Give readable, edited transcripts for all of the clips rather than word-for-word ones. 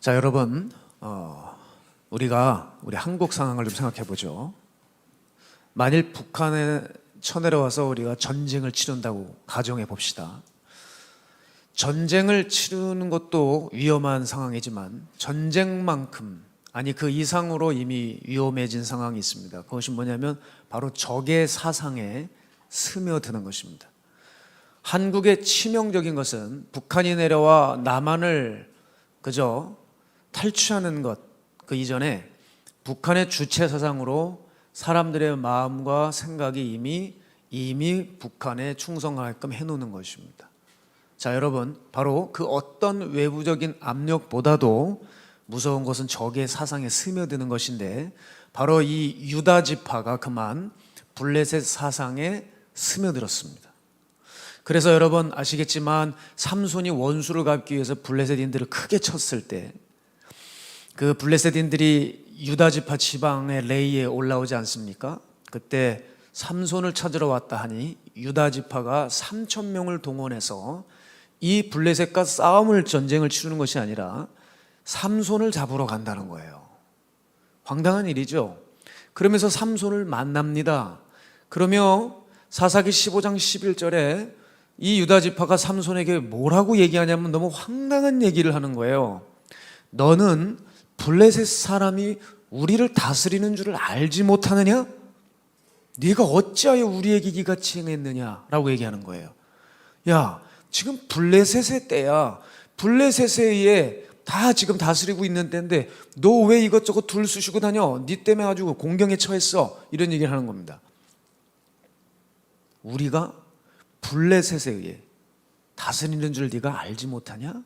자, 여러분, 우리 한국 상황을 좀 생각해 보죠. 만일 북한에 쳐내려와서 우리가 전쟁을 치른다고 가정해 봅시다. 전쟁을 치르는 것도 위험한 상황이지만 전쟁만큼, 아니 그 이상으로 이미 위험해진 상황이 있습니다. 그것이 뭐냐면 바로 적의 사상에 스며드는 것입니다. 한국의 치명적인 것은 북한이 내려와 남한을 그저 탈취하는 것, 그 이전에 북한의 주체 사상으로 사람들의 마음과 생각이 이미 북한에 충성하게끔 해놓는 것입니다. 자, 여러분, 바로 그 어떤 외부적인 압력보다도 무서운 것은 적의 사상에 스며드는 것인데, 바로 이 유다 지파가 그만 블레셋 사상에 스며들었습니다. 그래서 여러분 아시겠지만 삼손이 원수를 갚기 위해서 블레셋인들을 크게 쳤을 때 그 블레셋인들이 유다 지파 지방의 레이에 올라오지 않습니까? 그때 삼손을 찾으러 왔다 하니 유다 지파가 3,000명을 동원해서 이 블레셋과 전쟁을 치르는 것이 아니라 삼손을 잡으러 간다는 거예요. 황당한 일이죠. 그러면서 삼손을 만납니다. 그러며 사사기 15장 11절에 이 유다 지파가 삼손에게 뭐라고 얘기하냐면 너무 황당한 얘기를 하는 거예요. 너는 블레셋 사람이 우리를 다스리는 줄을 알지 못하느냐? 네가 어찌하여 우리에게 이같이 행했느냐라고 얘기하는 거예요. 야, 지금 블레셋의 때야. 블레셋에 의해 다 지금 다스리고 있는 때인데 너 왜 이것저것 둘 쑤시고 다녀? 네 때문에 아주 공경에 처했어. 이런 얘기를 하는 겁니다. 우리가 블레셋에 의해 다스리는 줄 네가 알지 못하냐?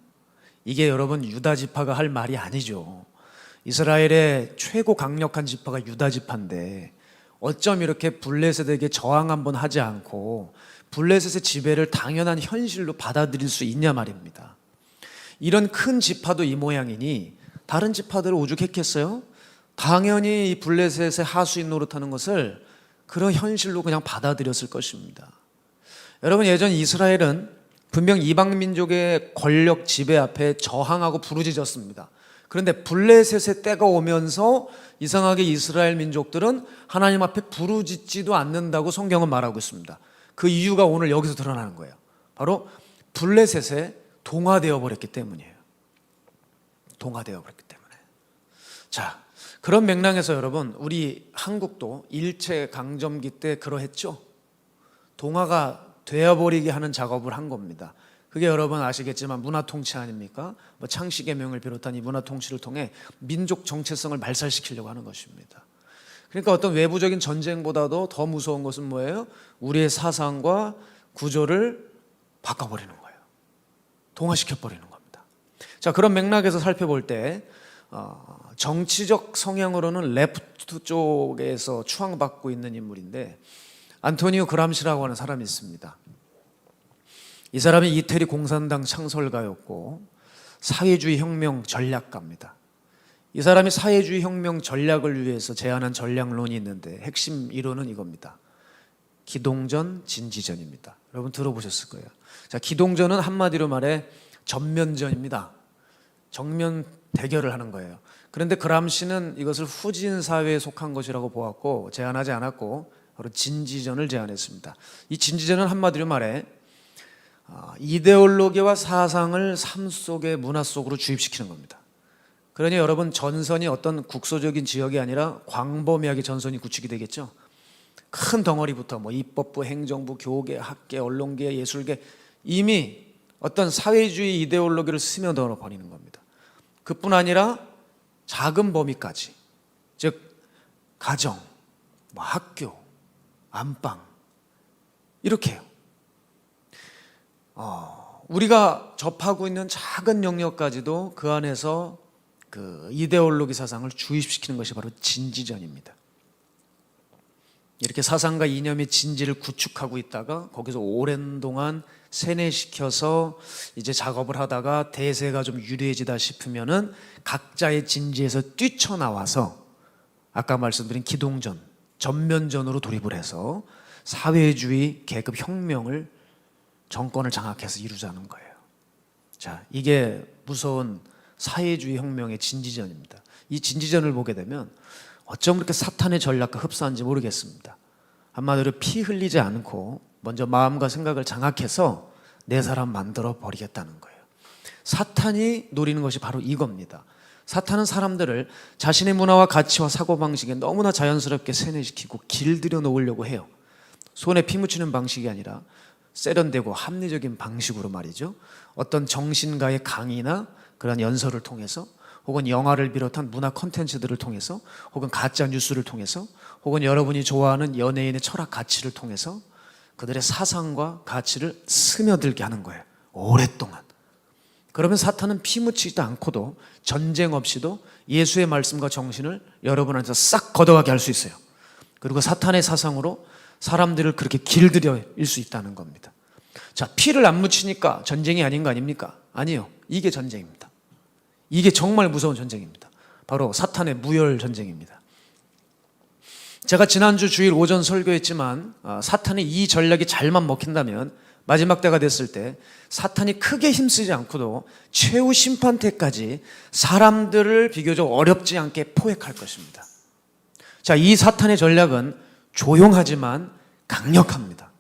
이게 여러분 유다 지파가 할 말이 아니죠. 이스라엘의 최고 강력한 지파가 유다 지파인데 어쩜 이렇게 블레셋에게 저항 한번 하지 않고 블레셋의 지배를 당연한 현실로 받아들일 수 있냐 말입니다. 이런 큰 지파도 이 모양이니 다른 지파들을 오죽했겠어요? 당연히 이 블레셋의 하수인 노릇하는 것을 그런 현실로 그냥 받아들였을 것입니다. 여러분, 예전 이스라엘은 분명 이방 민족의 권력 지배 앞에 저항하고 부르짖었습니다. 그런데 블레셋의 때가 오면서 이상하게 이스라엘 민족들은 하나님 앞에 부르짖지도 않는다고 성경은 말하고 있습니다. 그 이유가 오늘 여기서 드러나는 거예요. 바로 블레셋에 동화되어 버렸기 때문이에요. 동화되어 버렸기 때문에. 자, 그런 맥락에서 여러분, 우리 한국도 일제강점기 때 그러했죠. 동화가 되어버리게 하는 작업을 한 겁니다. 그게 여러분 아시겠지만 문화통치 아닙니까? 창씨개명을 비롯한 이 문화통치를 통해 민족 정체성을 말살시키려고 하는 것입니다. 그러니까 어떤 외부적인 전쟁보다도 더 무서운 것은 뭐예요? 우리의 사상과 구조를 바꿔버리는 거예요. 동화시켜버리는 겁니다. 자, 그런 맥락에서 살펴볼 때 정치적 성향으로는 레프트 쪽에서 추앙받고 있는 인물인데 안토니오 그람시라고 하는 사람이 있습니다. 이 사람이 이태리 공산당 창설가였고 사회주의 혁명 전략가입니다. 이 사람이 사회주의 혁명 전략을 위해서 제안한 전략론이 있는데 핵심 이론은 이겁니다. 기동전, 진지전입니다. 여러분 들어보셨을 거예요. 자, 기동전은 한마디로 말해 전면전입니다. 정면 대결을 하는 거예요. 그런데 그람시는 이것을 후진 사회에 속한 것이라고 보았고 제안하지 않았고 바로 진지전을 제안했습니다. 이 진지전은 한마디로 말해 이데올로기와 사상을 삶 속의 문화 속으로 주입시키는 겁니다. 그러니 여러분 전선이 어떤 국소적인 지역이 아니라 광범위하게 전선이 구축이 되겠죠. 큰 덩어리부터 입법부, 행정부, 교계, 학계, 언론계, 예술계 이미 어떤 사회주의 이데올로기를 스며들어 버리는 겁니다. 그뿐 아니라 작은 범위까지, 즉 가정, 학교, 안방 이렇게요. 우리가 접하고 있는 작은 영역까지도 그 안에서 그 이데올로기 사상을 주입시키는 것이 바로 진지전입니다. 이렇게 사상과 이념의 진지를 구축하고 있다가 거기서 오랜 동안 세뇌시켜서 이제 작업을 하다가 대세가 좀 유리해지다 싶으면은 각자의 진지에서 뛰쳐나와서 아까 말씀드린 기동전, 전면전으로 돌입을 해서 사회주의 계급 혁명을 정권을 장악해서 이루자는 거예요. 자, 이게 무서운 사회주의 혁명의 진지전입니다. 이 진지전을 보게 되면 어쩜 그렇게 사탄의 전략과 흡사한지 모르겠습니다. 한마디로 피 흘리지 않고 먼저 마음과 생각을 장악해서 내 사람 만들어 버리겠다는 거예요. 사탄이 노리는 것이 바로 이겁니다. 사탄은 사람들을 자신의 문화와 가치와 사고방식에 너무나 자연스럽게 세뇌시키고 길들여 놓으려고 해요. 손에 피 묻히는 방식이 아니라 세련되고 합리적인 방식으로 말이죠. 어떤 정신가의 강의나 그런 연설을 통해서, 혹은 영화를 비롯한 문화 콘텐츠들을 통해서, 혹은 가짜 뉴스를 통해서, 혹은 여러분이 좋아하는 연예인의 철학 가치를 통해서 그들의 사상과 가치를 스며들게 하는 거예요. 오랫동안. 그러면 사탄은 피 묻히지도 않고도 전쟁 없이도 예수의 말씀과 정신을 여러분한테 싹 걷어가게 할 수 있어요. 그리고 사탄의 사상으로 사람들을 그렇게 길들일 수 있다는 겁니다. 자, 피를 안 묻히니까 전쟁이 아닌 거 아닙니까? 아니요. 이게 전쟁입니다. 이게 정말 무서운 전쟁입니다. 바로 사탄의 무혈 전쟁입니다. 제가 지난주 주일 오전 설교했지만 사탄이 이 전략이 잘만 먹힌다면 마지막 때가 됐을 때 사탄이 크게 힘쓰지 않고도 최후 심판 때까지 사람들을 비교적 어렵지 않게 포획할 것입니다. 자, 이 사탄의 전략은 조용하지만 강력합니다.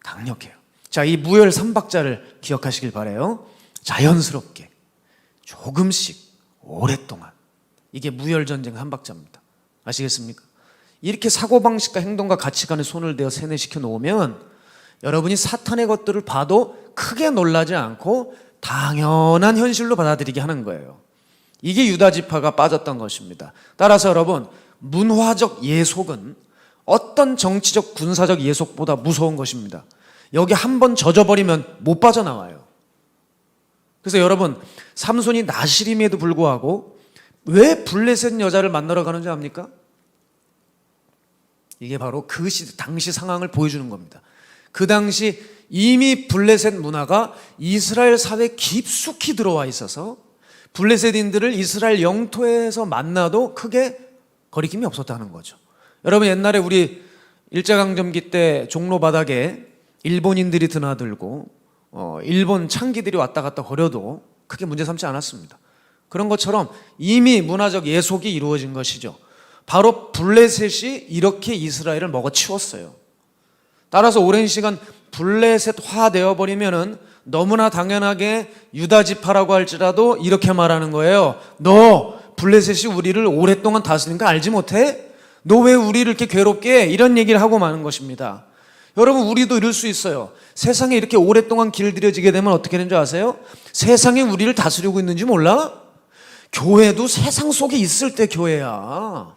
강력해요. 자, 이 무혈 3박자를 기억하시길 바라요. 자연스럽게, 조금씩, 오랫동안. 이게 무혈 전쟁 3박자입니다. 아시겠습니까? 이렇게 사고방식과 행동과 가치관에 손을 대어 세뇌시켜 놓으면 여러분이 사탄의 것들을 봐도 크게 놀라지 않고 당연한 현실로 받아들이게 하는 거예요. 이게 유다 지파가 빠졌던 것입니다. 따라서 여러분, 문화적 예속은 어떤 정치적 군사적 예속보다 무서운 것입니다. 여기 한번 젖어버리면 못 빠져나와요. 그래서 여러분, 삼손이 나실임에도 불구하고 왜 블레셋 여자를 만나러 가는지 압니까? 이게 바로 그 당시 상황을 보여주는 겁니다. 그 당시 이미 블레셋 문화가 이스라엘 사회에 깊숙이 들어와 있어서 블레셋인들을 이스라엘 영토에서 만나도 크게 거리낌이 없었다는 거죠. 여러분, 옛날에 우리 일제강점기 때 종로 바닥에 일본인들이 드나들고 일본 창기들이 왔다 갔다 거려도 크게 문제 삼지 않았습니다. 그런 것처럼 이미 문화적 예속이 이루어진 것이죠. 바로 블레셋이 이렇게 이스라엘을 먹어치웠어요. 따라서 오랜 시간 블레셋화 되어버리면은 너무나 당연하게 유다 지파라고 할지라도 이렇게 말하는 거예요. 너 블레셋이 우리를 오랫동안 다스린 거 알지 못해? 너 왜 우리를 이렇게 괴롭게 해? 이런 얘기를 하고 마는 것입니다. 여러분, 우리도 이럴 수 있어요. 세상에 이렇게 오랫동안 길들여지게 되면 어떻게 되는 줄 아세요? 세상에 우리를 다스리고 있는지 몰라? 교회도 세상 속에 있을 때 교회야.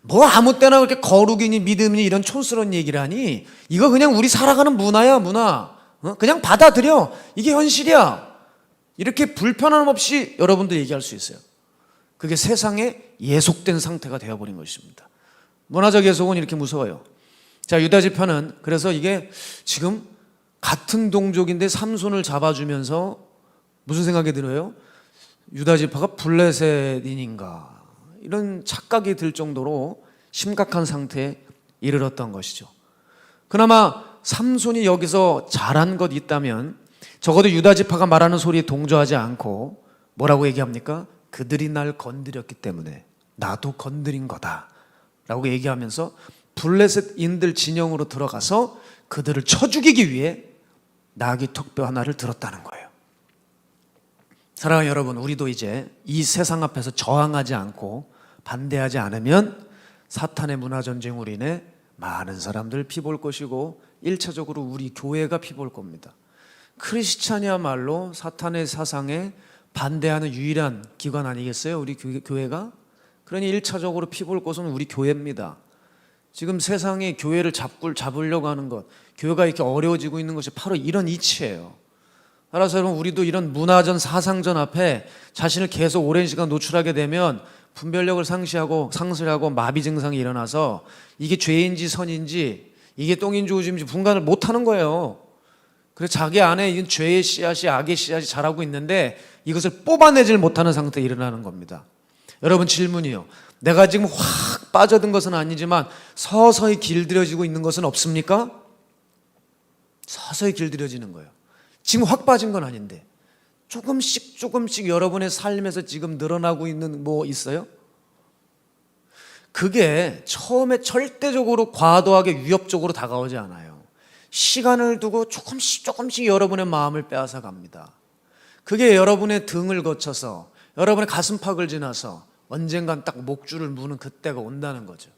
뭐 아무 때나 그렇게 거룩이니 믿음이니 이런 촌스러운 얘기를 하니? 이거 그냥 우리 살아가는 문화야, 문화. 그냥 받아들여. 이게 현실이야. 이렇게 불편함 없이 여러분들 얘기할 수 있어요. 그게 세상에 예속된 상태가 되어버린 것입니다. 문화적 예속은 이렇게 무서워요. 자, 유다 지파는 그래서 이게 지금 같은 동족인데 삼손을 잡아주면서 무슨 생각이 들어요? 유다 지파가 블레셋인인가? 이런 착각이 들 정도로 심각한 상태에 이르렀던 것이죠. 그나마 삼손이 여기서 잘한 것 있다면 적어도 유다 지파가 말하는 소리에 동조하지 않고 뭐라고 얘기합니까? 그들이 날 건드렸기 때문에 나도 건드린 거다 라고 얘기하면서 블레셋인들 진영으로 들어가서 그들을 쳐 죽이기 위해 나귀 턱뼈 하나를 들었다는 거예요. 사랑하는 여러분, 우리도 이제 이 세상 앞에서 저항하지 않고 반대하지 않으면 사탄의 문화전쟁으로 인해 많은 사람들 피볼 것이고 1차적으로 우리 교회가 피볼 겁니다. 크리스찬이야말로 사탄의 사상에 반대하는 유일한 기관 아니겠어요? 우리 교회가? 그러니 1차적으로 피볼 곳은 우리 교회입니다. 지금 세상이 교회를 잡으려고 하는 것, 교회가 이렇게 어려워지고 있는 것이 바로 이런 이치예요. 따라서 여러분, 우리도 이런 문화전, 사상전 앞에 자신을 계속 오랜 시간 노출하게 되면 분별력을 상실하고 마비 증상이 일어나서 이게 죄인지 선인지, 이게 똥인지 오줌인지 분간을 못하는 거예요. 그래서 자기 안에 이 죄의 씨앗이, 악의 씨앗이 자라고 있는데 이것을 뽑아내질 못하는 상태에 일어나는 겁니다. 여러분, 질문이요. 내가 지금 확 빠져든 것은 아니지만 서서히 길들여지고 있는 것은 없습니까? 서서히 길들여지는 거예요. 지금 확 빠진 건 아닌데 조금씩 여러분의 삶에서 지금 늘어나고 있는 뭐 있어요? 그게 처음에 절대적으로 과도하게 위협적으로 다가오지 않아요. 시간을 두고 조금씩 여러분의 마음을 빼앗아 갑니다. 그게 여러분의 등을 거쳐서 여러분의 가슴팍을 지나서 언젠간 딱 목줄을 무는 그때가 온다는 거죠.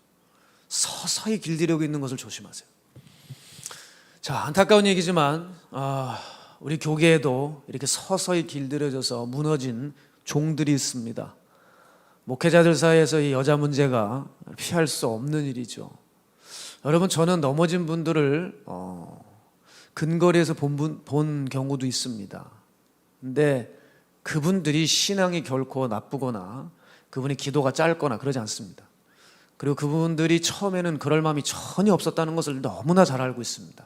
서서히 길들이고 있는 것을 조심하세요. 자, 안타까운 얘기지만 우리 교계에도 이렇게 서서히 길들여져서 무너진 종들이 있습니다. 목회자들 사이에서 이 여자 문제가 피할 수 없는 일이죠. 여러분, 저는 넘어진 분들을 근거리에서 본 경우도 있습니다. 근데 그분들이 신앙이 결코 나쁘거나 그분의 기도가 짧거나 그러지 않습니다. 그리고 그분들이 처음에는 그럴 마음이 전혀 없었다는 것을 너무나 잘 알고 있습니다.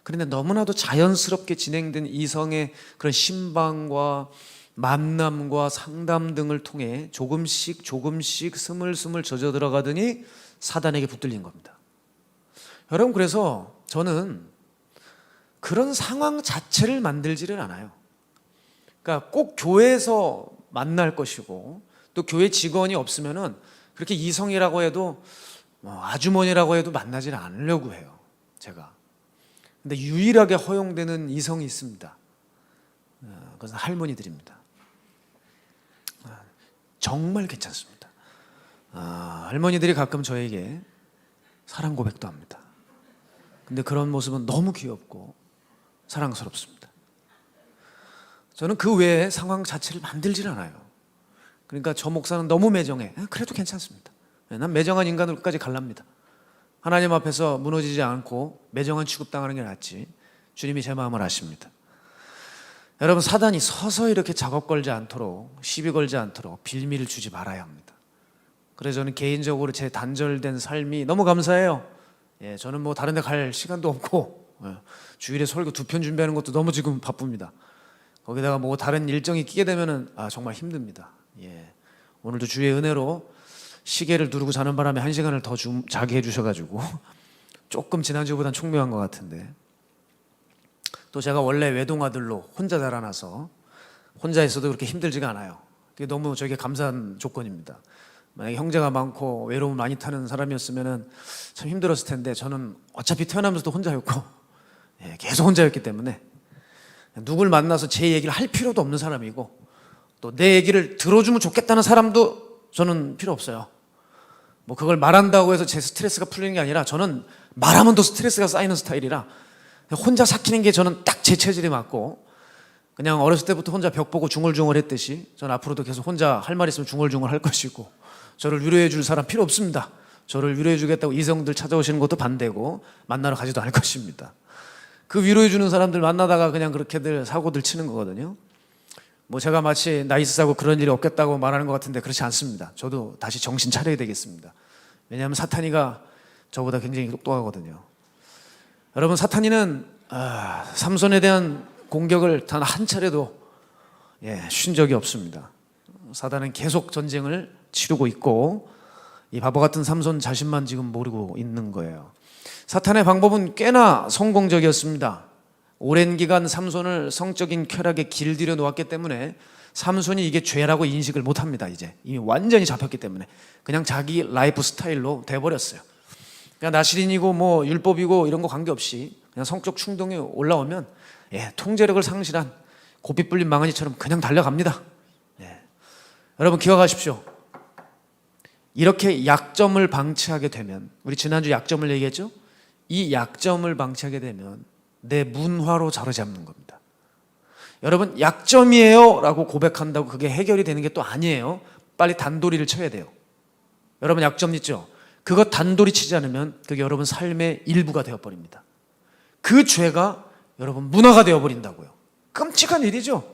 그런데 너무나도 자연스럽게 진행된 이성의 그런 신방과 만남과 상담 등을 통해 조금씩 스물스물 젖어 들어가더니 사단에게 붙들린 겁니다. 여러분, 그래서 저는 그런 상황 자체를 만들지를 않아요. 그러니까 꼭 교회에서 만날 것이고 또 교회 직원이 없으면은 그렇게 이성이라고 해도 아주머니라고 해도 만나지는 않으려고 해요, 제가. 근데 유일하게 허용되는 이성이 있습니다. 그것은 할머니들입니다. 정말 괜찮습니다. 할머니들이 가끔 저에게 사랑 고백도 합니다. 근데 그런 모습은 너무 귀엽고 사랑스럽습니다. 저는 그 외에 상황 자체를 만들질 않아요. 그러니까 저 목사는 너무 매정해. 그래도 괜찮습니다. 난 매정한 인간으로까지 갈랍니다. 하나님 앞에서 무너지지 않고 매정한 취급당하는 게 낫지. 주님이 제 마음을 아십니다. 여러분, 사단이 서서 이렇게 작업 걸지 않도록, 시비 걸지 않도록 빌미를 주지 말아야 합니다. 그래서 저는 개인적으로 제 단절된 삶이 너무 감사해요. 저는 뭐 다른 데 갈 시간도 없고 주일에 설교 2편 준비하는 것도 너무 지금 바쁩니다. 거기다가 뭐 다른 일정이 끼게 되면은 정말 힘듭니다. 오늘도 주의 은혜로 시계를 누르고 자는 바람에 1시간을 더 자게 해주셔가지고 조금 지난주보단 총명한 것 같은데, 또 제가 원래 외동아들로 혼자 자라나서 혼자 있어도 그렇게 힘들지가 않아요. 그게 너무 저에게 감사한 조건입니다. 만약에 형제가 많고 외로움 많이 타는 사람이었으면 참 힘들었을 텐데, 저는 어차피 태어나면서도 혼자였고 계속 혼자였기 때문에 누굴 만나서 제 얘기를 할 필요도 없는 사람이고, 또 내 얘기를 들어주면 좋겠다는 사람도 저는 필요 없어요. 뭐 그걸 말한다고 해서 제 스트레스가 풀리는 게 아니라, 저는 말하면 더 스트레스가 쌓이는 스타일이라 혼자 삭히는 게 저는 딱 제 체질에 맞고, 그냥 어렸을 때부터 혼자 벽 보고 중얼중얼 했듯이 저는 앞으로도 계속 혼자 할 말 있으면 중얼중얼 할 것이고, 저를 위로해 줄 사람 필요 없습니다. 저를 위로해 주겠다고 이성들 찾아오시는 것도 반대고 만나러 가지도 않을 것입니다. 그 위로해 주는 사람들 만나다가 그냥 그렇게들 사고들 치는 거거든요. 뭐 제가 마치 나이스하고 그런 일이 없겠다고 말하는 것 같은데 그렇지 않습니다. 저도 다시 정신 차려야 되겠습니다. 왜냐하면 사탄이가 저보다 굉장히 똑똑하거든요. 여러분, 사탄이는 삼손에 대한 공격을 단 한 차례도 쉰 적이 없습니다. 사단은 계속 전쟁을 치르고 있고, 이 바보 같은 삼손 자신만 지금 모르고 있는 거예요. 사탄의 방법은 꽤나 성공적이었습니다. 오랜 기간 삼손을 성적인 쾌락에 길들여 놓았기 때문에 삼손이 이게 죄라고 인식을 못합니다. 이제 이미 완전히 잡혔기 때문에 그냥 자기 라이프 스타일로 돼버렸어요. 그냥 나시린이고 뭐 율법이고 이런 거 관계없이 그냥 성적 충동이 올라오면 통제력을 상실한 고삐 불린 망아지처럼 그냥 달려갑니다. 여러분, 기억하십시오. 이렇게 약점을 방치하게 되면, 우리 지난주 약점을 얘기했죠? 이 약점을 방치하게 되면 내 문화로 자로잡는 겁니다. 여러분, 약점이에요 라고 고백한다고 그게 해결이 되는 게 또 아니에요. 빨리 단도리를 쳐야 돼요. 여러분, 약점 있죠? 그거 단도리 치지 않으면 그게 여러분 삶의 일부가 되어버립니다. 그 죄가 여러분 문화가 되어버린다고요. 끔찍한 일이죠.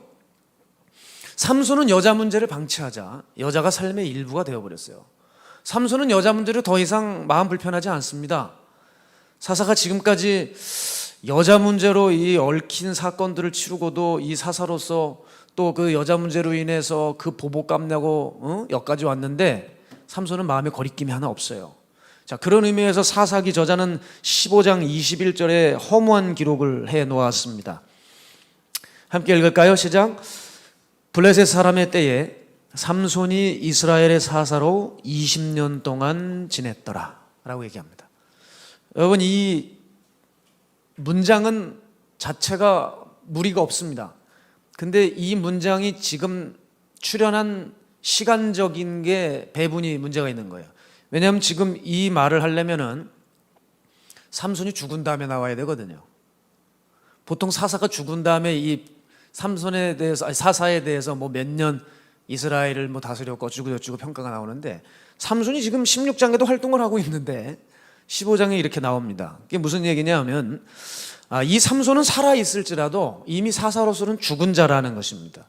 삼손은 여자 문제를 방치하자 여자가 삶의 일부가 되어버렸어요. 삼손은 여자 문제로 더 이상 마음 불편하지 않습니다. 사사가 지금까지 여자 문제로 이 얽힌 사건들을 치르고도 이 사사로서 또 그 여자 문제로 인해서 그 보복감 내고 여기까지 왔는데, 삼손은 마음에 거리낌이 하나 없어요. 자, 그런 의미에서 사사기 저자는 15장 21절에 허무한 기록을 해 놓았습니다. 함께 읽을까요? 시작. 블레셋 사람의 때에 삼손이 이스라엘의 사사로 20년 동안 지냈더라 라고 얘기합니다. 여러분, 이 문장은 자체가 무리가 없습니다. 근데 이 문장이 지금 출현한 시간적인 게 배분이 문제가 있는 거예요. 왜냐하면 지금 이 말을 하려면은 삼손이 죽은 다음에 나와야 되거든요. 보통 사사가 죽은 다음에 이 삼손에 대해서, 아니 사사에 대해서 뭐 몇 년 이스라엘을 뭐 다스렸고 어쩌고 저쩌고 평가가 나오는데, 삼손이 지금 16장에도 활동을 하고 있는데 15장에 이렇게 나옵니다. 그게 무슨 얘기냐면, 이 삼손은 살아있을지라도 이미 사사로서는 죽은 자라는 것입니다.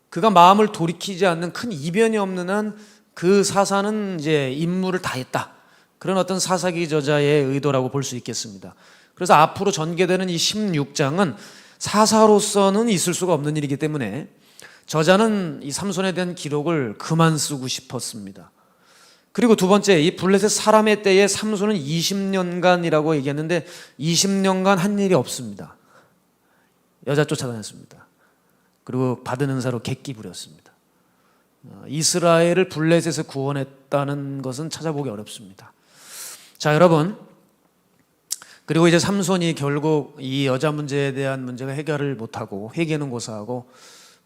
그가 마음을 돌이키지 않는 큰 이변이 없는 한 그 사사는 이제 임무를 다했다. 그런 어떤 사사기 저자의 의도라고 볼 수 있겠습니다. 그래서 앞으로 전개되는 이 16장은 사사로서는 있을 수가 없는 일이기 때문에 저자는 이 삼손에 대한 기록을 그만 쓰고 싶었습니다. 그리고 두 번째, 이 블레셋 사람의 때에 삼손은 20년간이라고 얘기했는데 20년간 한 일이 없습니다. 여자 쫓아다녔습니다. 그리고 받은 은사로 객기 부렸습니다. 이스라엘을 블레셋에서 구원했다는 것은 찾아보기 어렵습니다. 자, 여러분, 그리고 이제 삼손이 결국 이 여자 문제에 대한 문제가 해결을 못하고 회개는 고사하고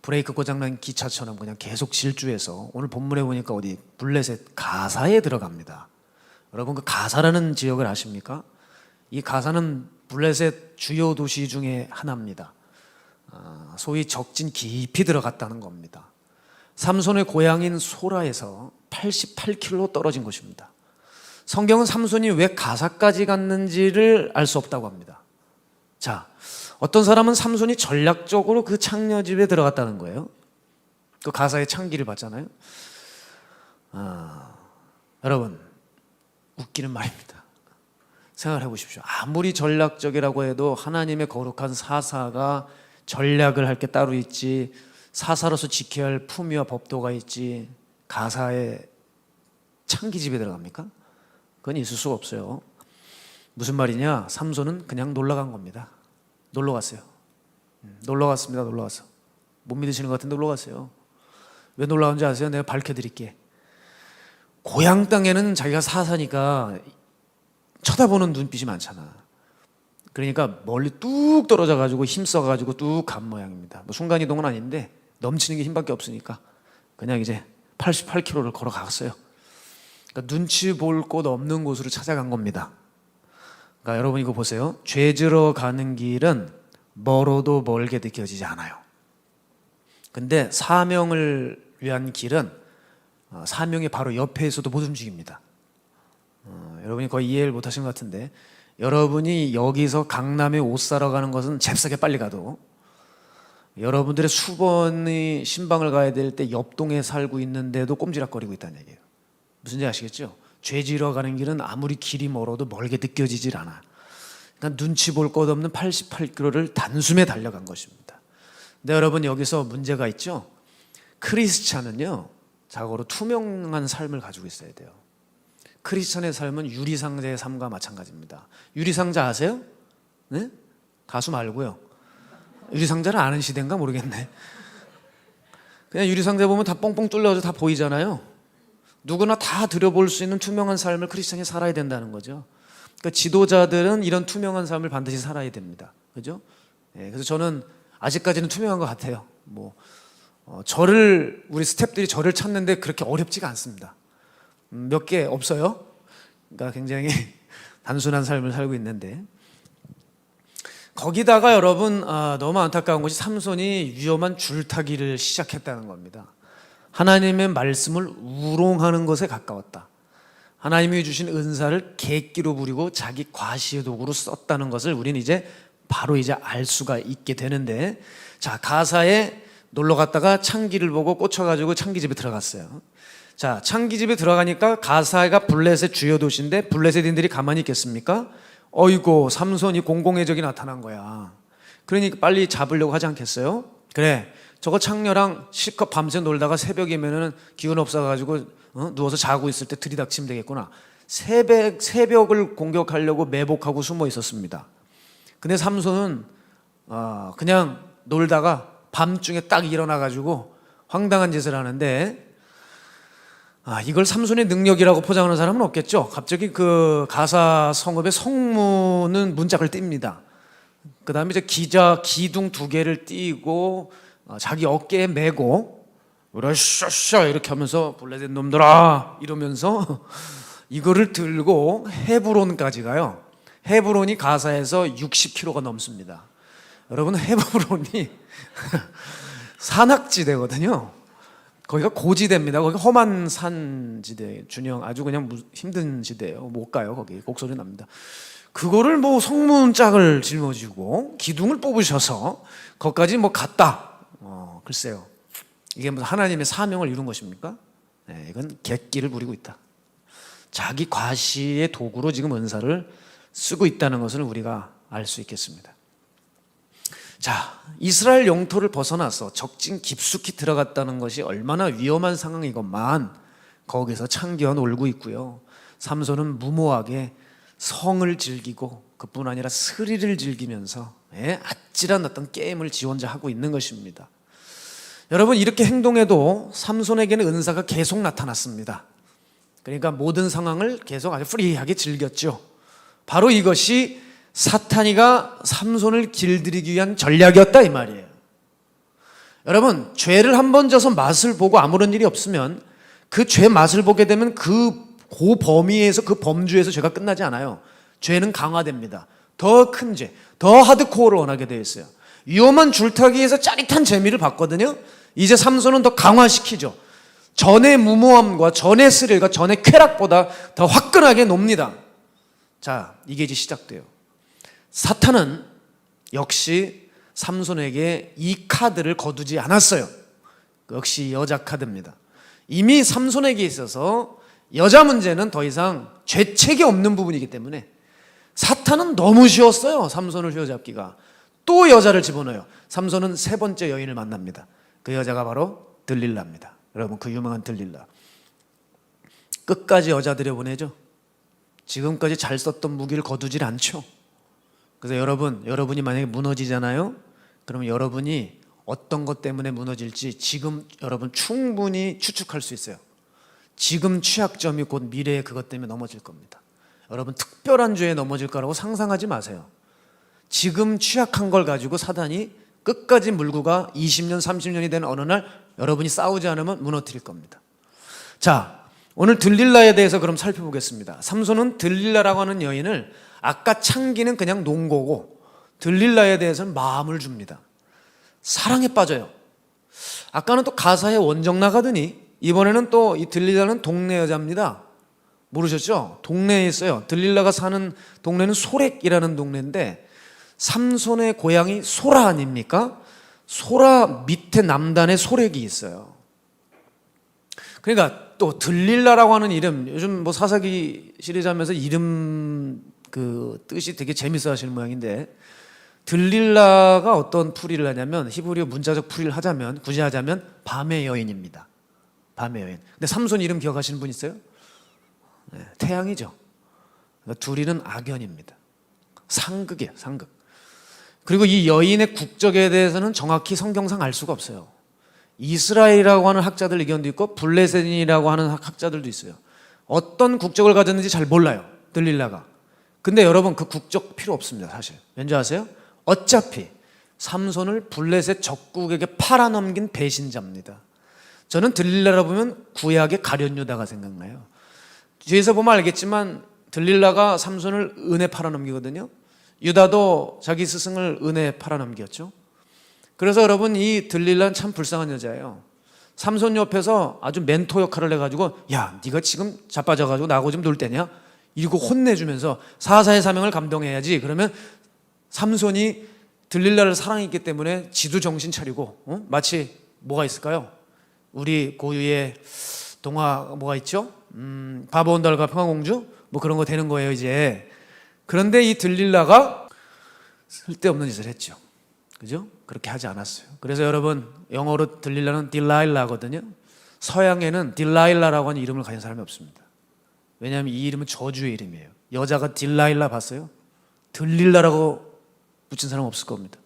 브레이크 고장난 기차처럼 그냥 계속 질주해서 오늘 본문에 보니까 어디 블레셋 가사에 들어갑니다. 여러분, 그 가사라는 지역을 아십니까? 이 가사는 블레셋 주요 도시 중에 하나입니다. 소위 적진 깊이 들어갔다는 겁니다. 삼손의 고향인 소라에서 88km 떨어진 곳입니다. 성경은 삼손이 왜 가사까지 갔는지를 알 수 없다고 합니다. 자, 어떤 사람은 삼손이 전략적으로 그 창녀집에 들어갔다는 거예요. 그 가사의 창기를 봤잖아요. 여러분, 웃기는 말입니다. 생각을 해보십시오. 아무리 전략적이라고 해도 하나님의 거룩한 사사가 전략을 할 게 따로 있지, 사사로서 지켜야 할 품위와 법도가 있지, 가사의 창기집에 들어갑니까? 그건 있을 수가 없어요. 무슨 말이냐? 삼손은 그냥 놀러 간 겁니다. 놀러 갔어요. 놀러 갔습니다. 놀러 갔어. 못 믿으시는 것 같은데 놀러 갔어요. 왜 놀러 간지 아세요? 내가 밝혀드릴게. 고향 땅에는 자기가 사사니까 쳐다보는 눈빛이 많잖아. 그러니까 멀리 뚝 떨어져 가지고 힘써가지고 뚝 간 모양입니다. 뭐 순간이동은 아닌데 넘치는 게 힘밖에 없으니까 그냥 이제 88km를 걸어갔어요. 그러니까 눈치 볼 곳 없는 곳으로 찾아간 겁니다. 그러니까 여러분 이거 보세요. 죄지러 가는 길은 멀어도 멀게 느껴지지 않아요. 근데 사명을 위한 길은 사명이 바로 옆에서도 못 움직입니다. 여러분이 거의 이해를 못하신 것 같은데, 여러분이 여기서 강남에 옷 사러 가는 것은 잽싸게 빨리 가도 여러분들의 수번의 신방을 가야 될 때 옆동에 살고 있는데도 꼼지락거리고 있다는 얘기예요. 무슨지 아시겠죠? 죄지러 가는 길은 아무리 길이 멀어도 멀게 느껴지질 않아. 그러니까 눈치 볼 것 없는 88km를 단숨에 달려간 것입니다. 근데 여러분, 여기서 문제가 있죠? 크리스찬은요, 자고로 투명한 삶을 가지고 있어야 돼요. 크리스찬의 삶은 유리상자의 삶과 마찬가지입니다. 유리상자 아세요? 네? 가수 말고요. 유리상자를 아는 시대인가 모르겠네. 그냥 유리상자 보면 다 뻥뻥 뚫려서 다 보이잖아요. 누구나 다 들여볼 수 있는 투명한 삶을 크리스찬이 살아야 된다는 거죠. 그러니까 지도자들은 이런 투명한 삶을 반드시 살아야 됩니다. 그죠? 네, 그래서 저는 아직까지는 투명한 것 같아요. 우리 스태프들이 저를 찾는데 그렇게 어렵지가 않습니다. 몇 개 없어요. 그러니까 굉장히 단순한 삶을 살고 있는데, 거기다가 여러분 너무 안타까운 것이 삼손이 위험한 줄타기를 시작했다는 겁니다. 하나님의 말씀을 우롱하는 것에 가까웠다. 하나님이 주신 은사를 객기로 부리고 자기 과시의 도구로 썼다는 것을 우리는 이제 바로 이제 알 수가 있게 되는데, 자, 가사에 놀러 갔다가 창기를 보고 꽂혀가지고 창기집에 들어갔어요. 자, 창기집에 들어가니까 가사가 블레셋 주요 도시인데 블레셋인들이 가만히 있겠습니까? 어이고, 삼손이 공공의 적이 나타난 거야. 그러니까 빨리 잡으려고 하지 않겠어요? 그래, 저거 창녀랑 실컷 밤새 놀다가 새벽이면은 기운 없어가지고 누워서 자고 있을 때 들이닥치면 되겠구나. 새벽을 공격하려고 매복하고 숨어 있었습니다. 근데 삼손은 그냥 놀다가 밤중에 딱 일어나가지고 황당한 짓을 하는데, 이걸 삼손의 능력이라고 포장하는 사람은 없겠죠. 갑자기 그 가사 성읍의 성문은 문짝을 띱니다. 그 다음에 이제 기둥 2개를 띄고 자기 어깨에 메고 으쌰쌰 이렇게 하면서 블레셋 놈들아 이러면서 이거를 들고 헤브론까지 가요. 헤브론이 가사에서 60km가 넘습니다. 여러분, 헤브론이 산악지대거든요. 거기가 고지대입니다. 거기 험한 산지대, 아주 그냥 힘든 지대예요. 못 가요. 거기 곡소리 납니다. 그거를 뭐 성문짝을 짊어지고 기둥을 뽑으셔서 거기까지 뭐 갔다. 글쎄요. 이게 뭐 하나님의 사명을 이룬 것입니까? 네, 이건 객기를 부리고 있다. 자기 과시의 도구로 지금 은사를 쓰고 있다는 것을 우리가 알 수 있겠습니다. 자, 이스라엘 영토를 벗어나서 적진 깊숙이 들어갔다는 것이 얼마나 위험한 상황이건만 거기서 참겨 놀고 있고요. 삼손은 무모하게 성을 즐기고 그뿐 아니라 스릴을 즐기면서 아찔한 어떤 게임을 지 혼자 하고 있는 것입니다. 여러분, 이렇게 행동해도 삼손에게는 은사가 계속 나타났습니다. 그러니까 모든 상황을 계속 아주 프리하게 즐겼죠. 바로 이것이 사탄이가 삼손을 길들이기 위한 전략이었다 이 말이에요. 여러분, 죄를 한 번 져서 맛을 보고 아무런 일이 없으면 그 죄 맛을 보게 되면 그 범위에서, 그 범주에서 죄가 끝나지 않아요. 죄는 강화됩니다. 더 큰 죄, 더 하드코어를 원하게 되어 있어요. 위험한 줄타기에서 짜릿한 재미를 봤거든요. 이제 삼손은 더 강화시키죠. 전의 무모함과 전의 스릴과 전의 쾌락보다 더 화끈하게 놉니다. 자, 이게 이제 시작돼요. 사탄은 역시 삼손에게 이 카드를 거두지 않았어요. 역시 여자 카드입니다. 이미 삼손에게 있어서 여자 문제는 더 이상 죄책이 없는 부분이기 때문에 사탄은 너무 쉬웠어요. 삼손을 휘어잡기가. 또 여자를 집어넣어요. 삼손은 3번째 여인을 만납니다. 그 여자가 바로 들릴라입니다. 여러분, 그 유명한 들릴라. 끝까지 여자 들여보내죠. 지금까지 잘 썼던 무기를 거두질 않죠. 그래서 여러분이 만약에 무너지잖아요. 그러면 여러분이 어떤 것 때문에 무너질지 지금 여러분 충분히 추측할 수 있어요. 지금 취약점이 곧 미래의 그것 때문에 넘어질 겁니다. 여러분, 특별한 죄에 넘어질 거라고 상상하지 마세요. 지금 취약한 걸 가지고 사단이 끝까지 물고 가 20년, 30년이 된 어느 날 여러분이 싸우지 않으면 무너뜨릴 겁니다. 자, 오늘 들릴라에 대해서 그럼 살펴보겠습니다. 삼손은 들릴라라고 하는 여인을 아까 창기는 그냥 논 거고 들릴라에 대해서는 마음을 줍니다. 사랑에 빠져요. 아까는 또 가사에 원정 나가더니 이번에는 또 이 들릴라는 동네 여자입니다. 모르셨죠? 동네에 있어요. 들릴라가 사는 동네는 소렉이라는 동네인데 삼손의 고향이 소라 아닙니까? 소라 밑에 남단에 소렉이 있어요. 그러니까 또 들릴라라고 하는 이름, 요즘 뭐 사사기 시리즈 하면서 이름 그 뜻이 되게 재밌어 하시는 모양인데, 들릴라가 어떤 풀이를 하냐면 히브리어 문자적 풀이를 하자면, 굳이 하자면 밤의 여인입니다. 밤의 여인. 근데 삼손 이름 기억하시는 분 있어요? 네, 태양이죠. 그러니까 둘이는 악연입니다. 상극이에요, 상극. 그리고 이 여인의 국적에 대해서는 정확히 성경상 알 수가 없어요. 이스라엘이라고 하는 학자들 의견도 있고 블레셋이라고 하는 학자들도 있어요. 어떤 국적을 가졌는지 잘 몰라요, 들릴라가. 근데 여러분, 그 국적 필요 없습니다, 사실. 왠지 아세요? 어차피 삼손을 블레셋 적국에게 팔아넘긴 배신자입니다. 저는 들릴라라 보면 구약의 가룟유다가 생각나요. 뒤에서 보면 알겠지만 들릴라가 삼손을 은에 팔아넘기거든요. 유다도 자기 스승을 은에 팔아넘겼죠. 그래서 여러분, 이 들릴라는 참 불쌍한 여자예요. 삼손 옆에서 아주 멘토 역할을 해가지고, 야, 네가 지금 자빠져가지고 나하고 좀 놀 때냐? 이러고 혼내주면서 사사의 사명을 감동해야지. 그러면 삼손이 들릴라를 사랑했기 때문에 지도 정신 차리고, 마치 뭐가 있을까요? 우리 고유의 동화 뭐가 있죠? 바보 온달과 평화공주? 뭐 그런 거 되는 거예요 이제. 그런데 이 들릴라가 쓸데없는 짓을 했죠. 그죠? 그렇게 하지 않았어요. 그래서 여러분, 영어로 들릴라는 딜라일라거든요. 서양에는 딜라일라라고 하는 이름을 가진 사람이 없습니다. 왜냐하면 이 이름은 저주의 이름이에요. 여자가 딜라일라 봤어요? 들릴라라고 붙인 사람은 없을 겁니다.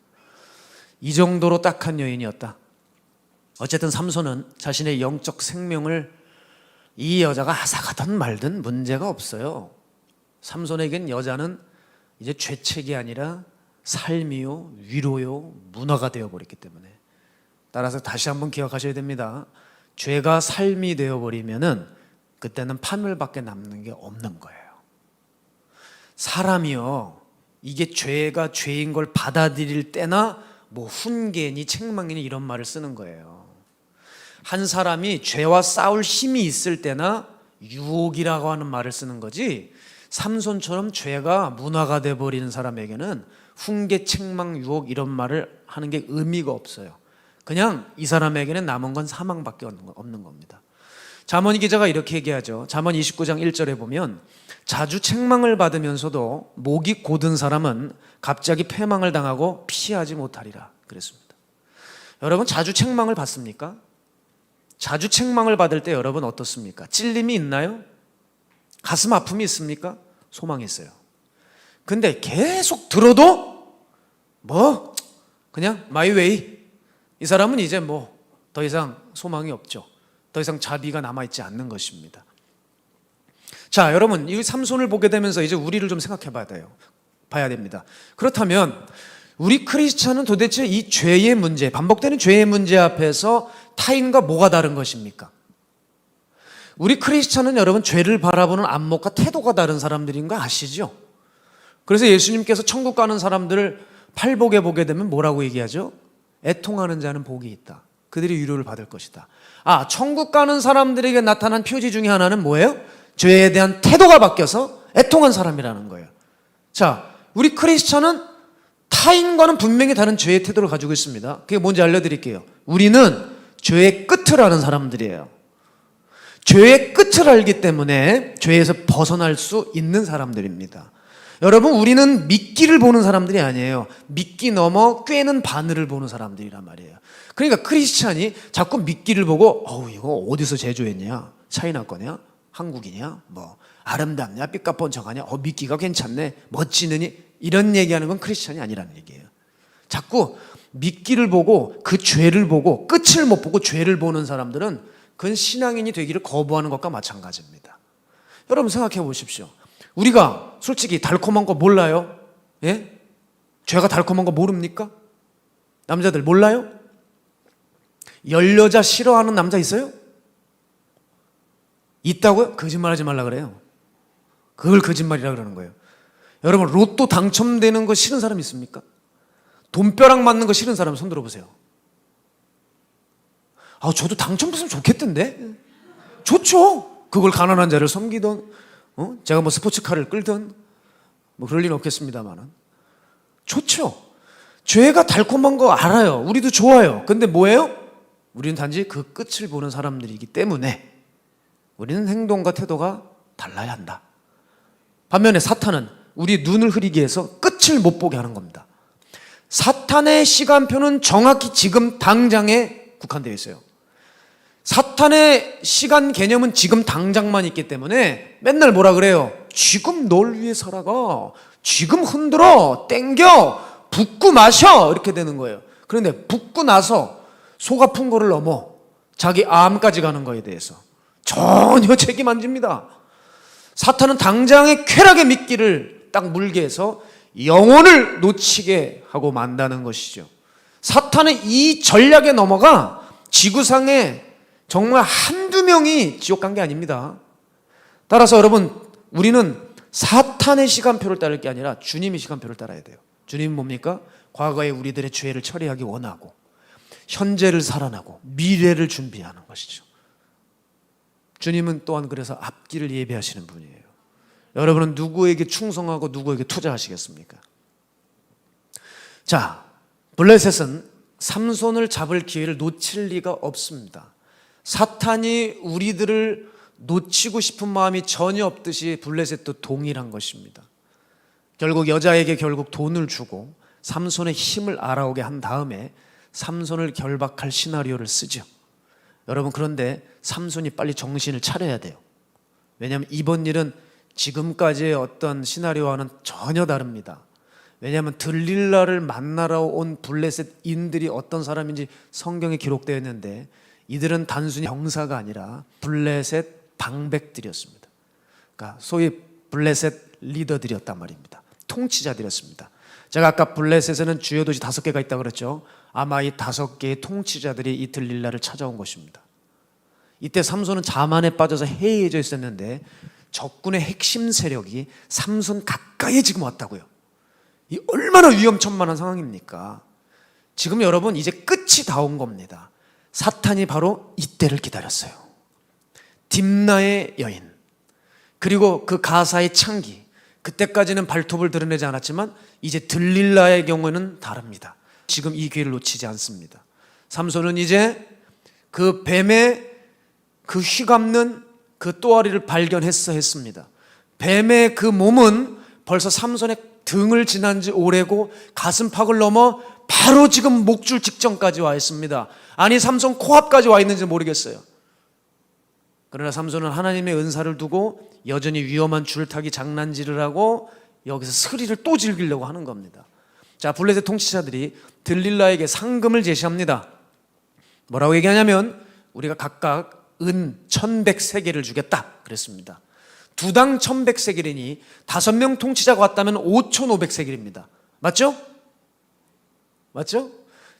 이 정도로 딱한 여인이었다. 어쨌든 삼손은 자신의 영적 생명을 이 여자가 앗아가든 말든 문제가 없어요. 삼손에겐 여자는 이제 죄책이 아니라 삶이요, 위로요, 문화가 되어버렸기 때문에. 따라서 다시 한번 기억하셔야 됩니다. 죄가 삶이 되어버리면은 그때는 파멸밖에 남는 게 없는 거예요. 사람이요, 이게 죄가 죄인 걸 받아들일 때나 뭐 훈계니 책망이니 이런 말을 쓰는 거예요. 한 사람이 죄와 싸울 힘이 있을 때나 유혹이라고 하는 말을 쓰는 거지, 삼손처럼 죄가 문화가 돼버리는 사람에게는 훈계, 책망, 유혹 이런 말을 하는 게 의미가 없어요. 그냥 이 사람에게는 남은 건 사망밖에 없는 겁니다. 잠언 기자가 이렇게 얘기하죠. 잠언 29장 1절에 보면 자주 책망을 받으면서도 목이 곧은 사람은 갑자기 패망을 당하고 피하지 못하리라 그랬습니다. 여러분, 자주 책망을 받습니까? 자주 책망을 받을 때 여러분 어떻습니까? 찔림이 있나요? 가슴 아픔이 있습니까? 소망이 있어요. 근데 계속 들어도 뭐 그냥 마이 웨이, 이 사람은 이제 뭐 더 이상 소망이 없죠. 더 이상 자비가 남아있지 않는 것입니다. 자, 여러분, 이 삼손을 보게 되면서 이제 우리를 좀 생각해 봐야 됩니다. 그렇다면 우리 크리스찬은 도대체 이 죄의 문제, 반복되는 죄의 문제 앞에서 타인과 뭐가 다른 것입니까? 우리 크리스찬은 여러분 죄를 바라보는 안목과 태도가 다른 사람들인 거 아시죠? 그래서 예수님께서 천국 가는 사람들을 팔복에 보게 되면 뭐라고 얘기하죠? 애통하는 자는 복이 있다. 그들이 위로를 받을 것이다. 아, 천국 가는 사람들에게 나타난 표지 중에 하나는 뭐예요? 죄에 대한 태도가 바뀌어서 애통한 사람이라는 거예요. 자, 우리 크리스찬은 타인과는 분명히 다른 죄의 태도를 가지고 있습니다. 그게 뭔지 알려드릴게요. 우리는 죄의 끝을 아는 사람들이에요. 죄의 끝을 알기 때문에 죄에서 벗어날 수 있는 사람들입니다. 여러분, 우리는 미끼를 보는 사람들이 아니에요. 미끼 넘어 꿰는 바늘을 보는 사람들이란 말이에요. 그러니까 크리스찬이 자꾸 미끼를 보고 이거 어디서 제조했냐? 차이나 거냐? 한국이냐? 뭐 아름답냐? 삐까뻔쩍하냐? 미끼가 괜찮네? 멋지느니? 이런 얘기하는 건 크리스찬이 아니라는 얘기예요. 자꾸 미끼를 보고 그 죄를 보고 끝을 못 보고 죄를 보는 사람들은 그건 신앙인이 되기를 거부하는 것과 마찬가지입니다. 여러분 생각해 보십시오. 우리가 솔직히 달콤한 거 몰라요? 예? 죄가 달콤한 거 모릅니까? 남자들 몰라요? 열여자 싫어하는 남자 있어요? 있다고요? 거짓말하지 말라 그래요. 그걸 거짓말이라 그러는 거예요. 여러분, 로또 당첨되는 거 싫은 사람 있습니까? 돈벼락 맞는 거 싫은 사람 손 들어보세요. 저도 당첨됐으면 좋겠던데? 좋죠. 그걸 가난한 자를 섬기던, 제가 뭐 스포츠카를 끌던, 뭐 그럴 리는 없겠습니다만은. 좋죠. 죄가 달콤한 거 알아요. 우리도 좋아요. 근데 뭐예요? 우리는 단지 그 끝을 보는 사람들이기 때문에 우리는 행동과 태도가 달라야 한다. 반면에 사탄은 우리 눈을 흐리게 해서 끝을 못 보게 하는 겁니다. 사탄의 시간표는 정확히 지금 당장에 국한되어 있어요. 사탄의 시간 개념은 지금 당장만 있기 때문에 맨날 뭐라 그래요? 지금 널 위해 살아가, 지금 흔들어, 땡겨, 붓고 마셔, 이렇게 되는 거예요. 그런데 붓고 나서 속 아픈 거를 넘어 자기 암까지 가는 거에 대해서 전혀 책임 안 집니다. 사탄은 당장의 쾌락의 미끼를 딱 물게 해서 영혼을 놓치게 하고 만다는 것이죠. 사탄은 이 전략에 넘어가 지구상에 정말 한두 명이 지옥 간 게 아닙니다. 따라서 여러분, 우리는 사탄의 시간표를 따를 게 아니라 주님의 시간표를 따라야 돼요. 주님은 뭡니까? 과거에 우리들의 죄를 처리하기 원하고 현재를 살아나고 미래를 준비하는 것이죠. 주님은 또한 그래서 앞길을 예비하시는 분이에요. 여러분은 누구에게 충성하고 누구에게 투자하시겠습니까? 자, 블레셋은 삼손을 잡을 기회를 놓칠 리가 없습니다. 사탄이 우리들을 놓치고 싶은 마음이 전혀 없듯이 블레셋도 동일한 것입니다. 결국 여자에게 돈을 주고 삼손의 힘을 알아오게 한 다음에 삼손을 결박할 시나리오를 쓰죠. 여러분, 그런데 삼손이 빨리 정신을 차려야 돼요. 왜냐하면 이번 일은 지금까지의 어떤 시나리오와는 전혀 다릅니다. 왜냐하면 들릴라를 만나러 온 블레셋인들이 어떤 사람인지 성경에 기록되어 있는데 이들은 단순히 병사가 아니라 블레셋 방백들이었습니다. 그러니까 소위 블레셋 리더들이었단 말입니다. 통치자들이었습니다. 제가 아까 블레셋에는 주요 도시 5개가 있다고 그랬죠. 아마 이 5개의 통치자들이 이 들릴라를 찾아온 것입니다. 이때 삼손은 자만에 빠져서 해이해져 있었는데 적군의 핵심 세력이 삼손 가까이에 지금 왔다고요. 이 얼마나 위험천만한 상황입니까? 지금 여러분 이제 끝이 다 온 겁니다. 사탄이 바로 이때를 기다렸어요. 딥나의 여인, 그리고 그 가사의 창기, 그때까지는 발톱을 드러내지 않았지만 이제 들릴라의 경우는 다릅니다. 지금 이 기회를 놓치지 않습니다. 삼손은 이제 그 뱀의 그 휘감는 그 또아리를 발견했습니다. 뱀의 그 몸은 벌써 삼손의 등을 지난 지 오래고 가슴팍을 넘어 바로 지금 목줄 직전까지 와 있습니다. 아니 삼손 코앞까지 와 있는지 모르겠어요. 그러나 삼손은 하나님의 은사를 두고 여전히 위험한 줄타기 장난질을 하고 여기서 스리를 또 즐기려고 하는 겁니다. 자, 블레셋 통치자들이 들릴라에게 상금을 제시합니다. 뭐라고 얘기하냐면 우리가 각각 은 1100세겔을 주겠다 그랬습니다. 두당 1100세겔이니 5명 통치자가 왔다면 5500세겔입니다. 맞죠? 맞죠?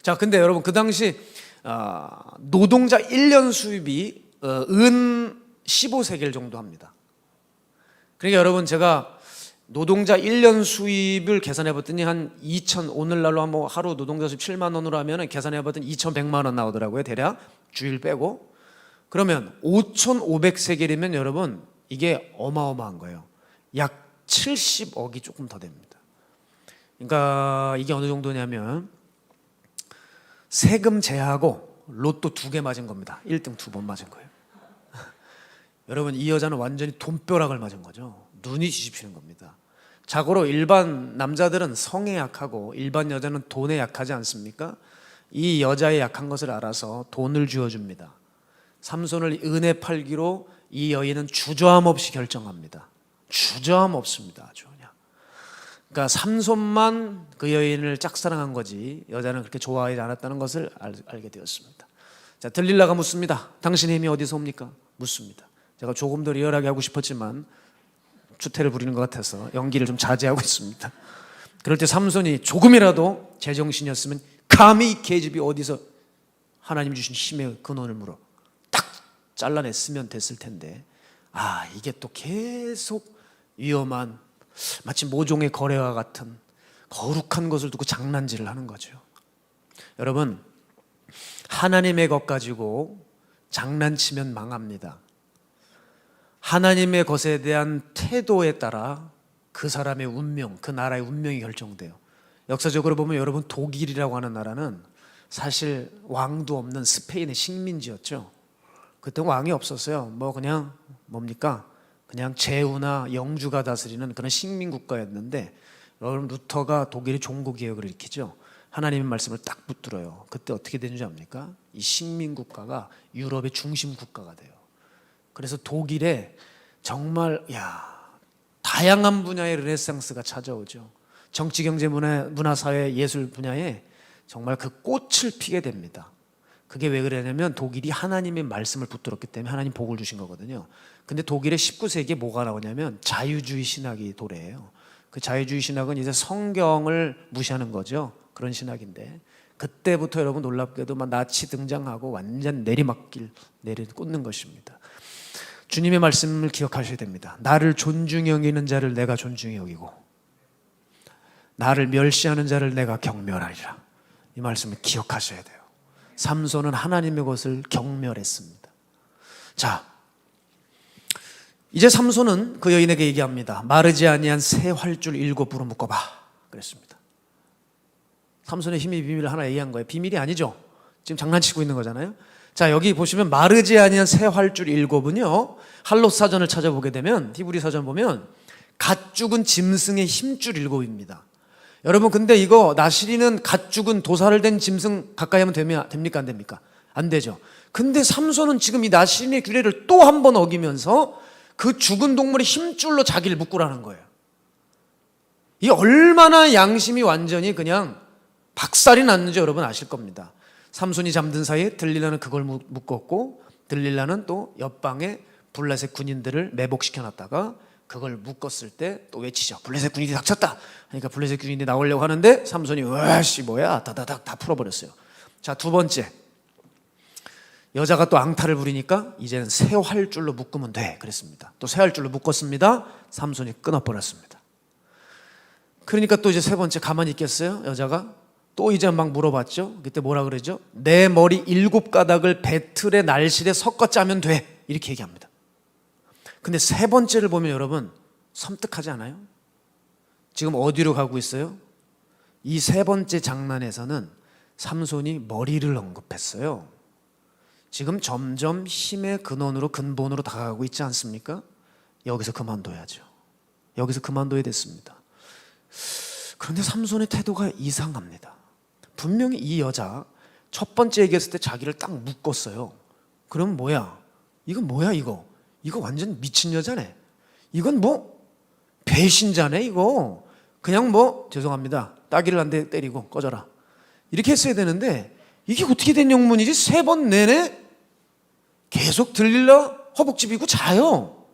자, 근데 여러분 그 당시 노동자 1년 수입이 은 15세겔 정도 합니다. 그러니까 여러분 제가 노동자 1년 수입을 계산해 봤더니 한 2천, 오늘날로 한번 하루 노동자 수입 7만 원으로 하면 계산해 봤더니 2,100만 원 나오더라고요. 대략 주일 빼고. 그러면 5,500세겔이면 여러분 이게 어마어마한 거예요. 약 70억이 조금 더 됩니다. 그러니까 이게 어느 정도냐면 세금 제하고 로또 2개 맞은 겁니다. 1등 2번 맞은 거예요. 여러분 이 여자는 완전히 돈벼락을 맞은 거죠. 눈이 뒤집히는 겁니다. 자고로 일반 남자들은 성에 약하고 일반 여자는 돈에 약하지 않습니까? 이 여자의 약한 것을 알아서 돈을 쥐어줍니다. 삼손을 은에 팔기로 이 여인은 주저함 없이 결정합니다. 주저함 없습니다. 아주 그냥. 그러니까 삼손만 그 여인을 짝사랑한 거지 여자는 그렇게 좋아하지 않았다는 것을 알게 되었습니다. 자, 들릴라가 묻습니다. 당신의 힘이 어디서 옵니까? 묻습니다. 제가 조금 더 리얼하게 하고 싶었지만 추태를 부리는 것 같아서 연기를 좀 자제하고 있습니다. 그럴 때 삼손이 조금이라도 제정신이었으면 감히 이 계집이 어디서 하나님 주신 힘의 근원을 물어 딱 잘라냈으면 됐을 텐데 이게 또 계속 위험한 마치 모종의 거래와 같은 거룩한 것을 두고 장난질을 하는 거죠. 여러분 하나님의 것 가지고 장난치면 망합니다. 하나님의 것에 대한 태도에 따라 그 사람의 운명, 그 나라의 운명이 결정돼요. 역사적으로 보면 여러분 독일이라고 하는 나라는 사실 왕도 없는 스페인의 식민지였죠. 그때 왕이 없었어요. 그냥 뭡니까? 그냥 제후나 영주가 다스리는 그런 식민 국가였는데 여러분 루터가 독일의 종교개혁을 일으키죠. 하나님의 말씀을 딱 붙들어요. 그때 어떻게 되는 줄 압니까? 이 식민 국가가 유럽의 중심 국가가 돼요. 그래서 독일에 정말 다양한 분야의 르네상스가 찾아오죠. 정치, 경제, 문화, 사회, 예술 분야에 정말 그 꽃을 피게 됩니다. 그게 왜 그러냐면 독일이 하나님의 말씀을 붙들었기 때문에 하나님 복을 주신 거거든요. 근데 독일의 19세기에 뭐가 나오냐면 자유주의 신학이 도래해요. 그 자유주의 신학은 이제 성경을 무시하는 거죠. 그런 신학인데 그때부터 여러분 놀랍게도 나치 등장하고 완전 내리막길 꽂는 것입니다. 주님의 말씀을 기억하셔야 됩니다. 나를 존중히 여기는 자를 내가 존중히 여기고 나를 멸시하는 자를 내가 경멸하리라. 이 말씀을 기억하셔야 돼요. 삼손은 하나님의 것을 경멸했습니다. 자, 이제 삼손은 그 여인에게 얘기합니다. 마르지 아니한 새 활줄 7부로 묶어봐 그랬습니다. 삼손의 힘의 비밀을 하나 얘기한 거예요. 비밀이 아니죠. 지금 장난치고 있는 거잖아요. 자, 여기 보시면 마르지 아니한 새 활줄 7은요 할롯 사전을 찾아보게 되면 히브리 사전 보면 갓 죽은 짐승의 힘줄 7입니다. 여러분 근데 이거 나시리는 갓 죽은 도살을 된 짐승 가까이 하면 됩니까 안 됩니까? 안 되죠. 근데 삼손은 지금 이 나시린의 규례를 또 한 번 어기면서 그 죽은 동물의 힘줄로 자기를 묶으라는 거예요. 이 얼마나 양심이 완전히 그냥 박살이 났는지 여러분 아실 겁니다. 삼손이 잠든 사이에 들릴라는 그걸 묶었고, 들릴라는 또 옆방에 블레셋 군인들을 매복시켜 놨다가 그걸 묶었을 때 또 외치죠. 블레셋 군인이 닥쳤다. 그러니까 블레셋 군인이 나오려고 하는데 삼손이 와씨 뭐야 다다닥 다 풀어버렸어요. 자, 두 번째, 여자가 또 앙탈을 부리니까 이제는 새 활줄로 묶으면 돼 그랬습니다. 또 새 활줄로 묶었습니다. 삼손이 끊어버렸습니다. 그러니까 또 이제 세 번째 가만히 있겠어요? 여자가 또 이제 막 물어봤죠. 그때 뭐라 그러죠? 내 머리 7가닥을 배틀의 날실에 섞어 짜면 돼 이렇게 얘기합니다. 근데 세 번째를 보면 여러분 섬뜩하지 않아요? 지금 어디로 가고 있어요? 이 세 번째 장난에서는 삼손이 머리를 언급했어요. 지금 점점 힘의 근본으로 다가가고 있지 않습니까? 여기서 그만둬야죠. 여기서 그만둬야 됐습니다. 그런데 삼손의 태도가 이상합니다. 분명히 이 여자 첫 번째 얘기했을 때 자기를 딱 묶었어요. 그럼 뭐야? 이건 뭐야 이거? 이거 완전 미친 여자네. 이건 뭐 배신자네 이거. 그냥 뭐 죄송합니다. 따귀를 한 대 때리고 꺼져라. 이렇게 했어야 되는데 이게 어떻게 된 영문이지? 3번 내내 계속 들릴라 허벅지비고 자요.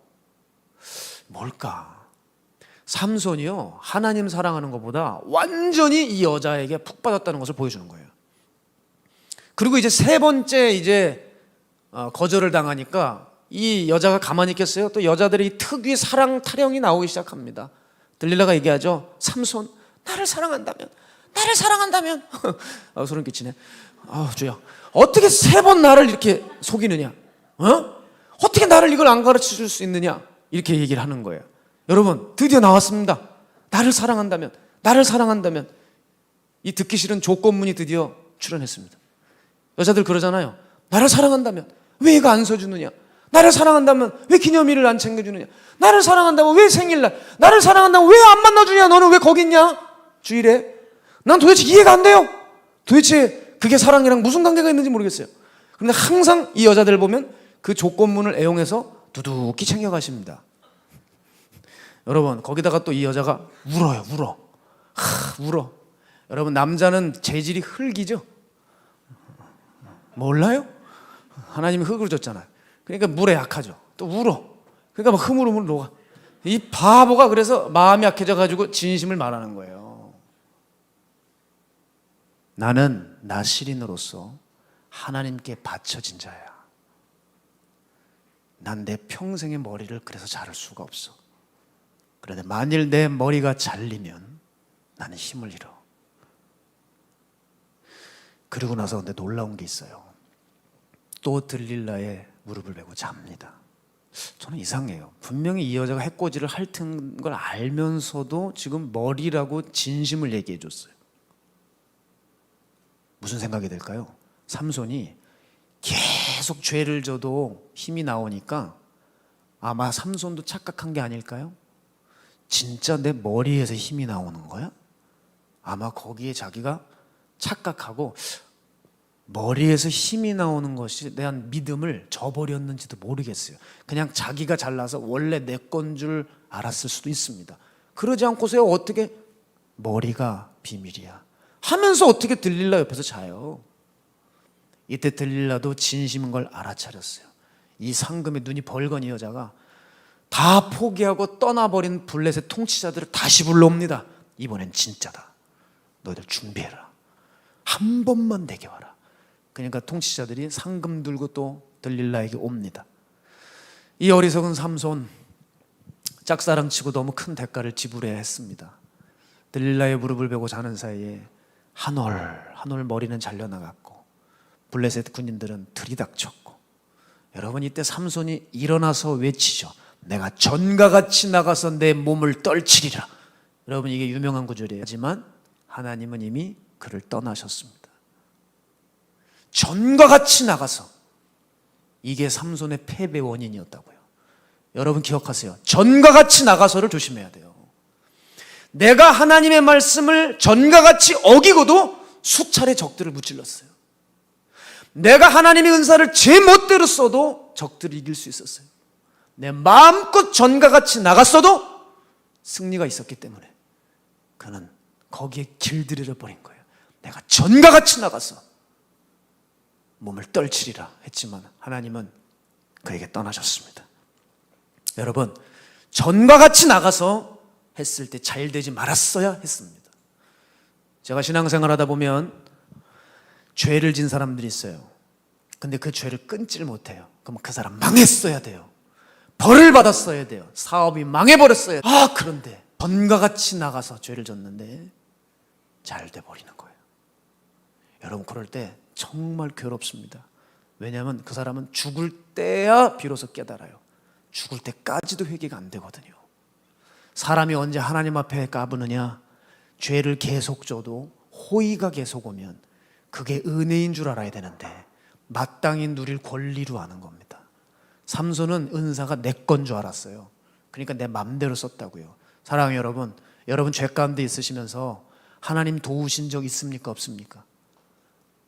뭘까? 삼손이요 하나님 사랑하는 것보다 완전히 이 여자에게 푹 빠졌다는 것을 보여주는 거예요. 그리고 이제 세 번째 이제 거절을 당하니까 이 여자가 가만히 있겠어요? 또 여자들이 특유의 사랑 타령이 나오기 시작합니다. 들릴라가 얘기하죠. 삼손 나를 사랑한다면 소름 끼치네. 주여 어떻게 3번 나를 이렇게 속이느냐? 어떻게 나를 이걸 안 가르쳐 줄 수 있느냐? 이렇게 얘기를 하는 거예요. 여러분 드디어 나왔습니다. 나를 사랑한다면 이 듣기 싫은 조건문이 드디어 출현했습니다. 여자들 그러잖아요. 나를 사랑한다면 왜 이거 안 서주느냐? 나를 사랑한다면 왜 기념일을 안 챙겨주느냐? 나를 사랑한다면 왜 생일날? 나를 사랑한다면 왜 안 만나주냐? 너는 왜 거기 있냐? 주일에? 난 도대체 이해가 안 돼요. 도대체 그게 사랑이랑 무슨 관계가 있는지 모르겠어요. 그런데 항상 이 여자들 보면 그 조건문을 애용해서 두둑히 챙겨가십니다. 여러분 거기다가 또 이 여자가 울어요. 울어. 여러분 남자는 재질이 흙이죠. 몰라요? 하나님이 흙으로 줬잖아요. 그러니까 물에 약하죠. 또 울어. 그러니까 막 흐물흐물 녹아. 이 바보가 그래서 마음이 약해져 가지고 진심을 말하는 거예요. 나는 나시린으로서 하나님께 바쳐진 자야. 난 내 평생의 머리를 그래서 자를 수가 없어. 그런데 만일 내 머리가 잘리면 나는 힘을 잃어. 그리고 나서 근데 놀라운 게 있어요. 또 들릴라의 무릎을 베고 잡니다. 저는 이상해요. 분명히 이 여자가 해코지를 할 걸 알면서도 지금 머리라고 진심을 얘기해 줬어요. 무슨 생각이 들까요? 삼손이 계속 죄를 져도 힘이 나오니까 아마 삼손도 착각한 게 아닐까요? 진짜 내 머리에서 힘이 나오는 거야? 아마 거기에 자기가 착각하고 머리에서 힘이 나오는 것에 대한 믿음을 저버렸는지도 모르겠어요. 그냥 자기가 잘나서 원래 내 건 줄 알았을 수도 있습니다. 그러지 않고서야 어떻게 머리가 비밀이야 하면서 어떻게 들릴라 옆에서 자요. 이때 들릴라도 진심인 걸 알아차렸어요. 이 상금의 눈이 벌건 이 여자가 다 포기하고 떠나버린 블레셋 통치자들을 다시 불러옵니다. 이번엔 진짜다. 너희들 준비해라. 한 번만 내게 와라. 그러니까 통치자들이 상금 들고 또 들릴라에게 옵니다. 이 어리석은 삼손 짝사랑치고 너무 큰 대가를 지불해야 했습니다. 들릴라의 무릎을 베고 자는 사이에 한 올 머리는 잘려나갔고 블레셋 군인들은 들이닥쳤고, 여러분 이때 삼손이 일어나서 외치죠. 내가 전과 같이 나가서 내 몸을 떨치리라. 여러분 이게 유명한 구절이에요. 하지만 하나님은 이미 그를 떠나셨습니다. 전과 같이 나가서, 이게 삼손의 패배 원인이었다고요. 여러분 기억하세요. 전과 같이 나가서를 조심해야 돼요. 내가 하나님의 말씀을 전과 같이 어기고도 수차례 적들을 무찔렀어요. 내가 하나님의 은사를 제 멋대로 써도 적들을 이길 수 있었어요. 내 마음껏 전과 같이 나갔어도 승리가 있었기 때문에 그는 거기에 길들여 버린 거예요. 내가 전과 같이 나가서 몸을 떨치리라 했지만 하나님은 그에게 떠나셨습니다. 여러분, 전과 같이 나가서 했을 때 잘 되지 말았어야 했습니다. 제가 신앙생활 하다 보면 죄를 진 사람들이 있어요. 근데 그 죄를 끊지를 못해요. 그러면 그 사람 망했어야 돼요. 벌을 받았어야 돼요. 사업이 망해버렸어야 돼요. 그런데 전과 같이 나가서 죄를 졌는데 잘 돼버리는 거예요. 여러분, 그럴 때 정말 괴롭습니다. 왜냐하면 그 사람은 죽을 때야 비로소 깨달아요. 죽을 때까지도 회개가 안 되거든요. 사람이 언제 하나님 앞에 까부느냐? 죄를 계속 져도 호의가 계속 오면 그게 은혜인 줄 알아야 되는데 마땅히 누릴 권리로 하는 겁니다. 삼손은 은사가 내 건 줄 알았어요. 그러니까 내 맘대로 썼다고요. 사랑하는 여러분, 여러분 죄 가운데 있으시면서 하나님 도우신 적 있습니까? 없습니까?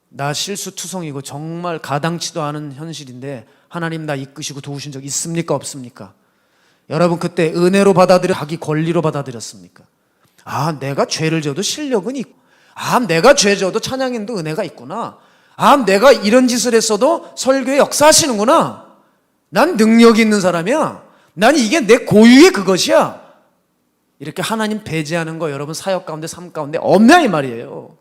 나 실수투성이고 정말 가당치도 않은 현실인데 하나님 나 이끄시고 도우신 적 있습니까? 없습니까? 여러분 그때 은혜로 받아들여 자기 권리로 받아들였습니까? 내가 죄를 져도 실력은 있고, 내가 죄 져도 찬양인도 은혜가 있구나, 내가 이런 짓을 했어도 설교에 역사하시는구나, 난 능력이 있는 사람이야, 난 이게 내 고유의 그것이야, 이렇게 하나님 배제하는 거 여러분 사역 가운데 삶 가운데 없냐 이 말이에요.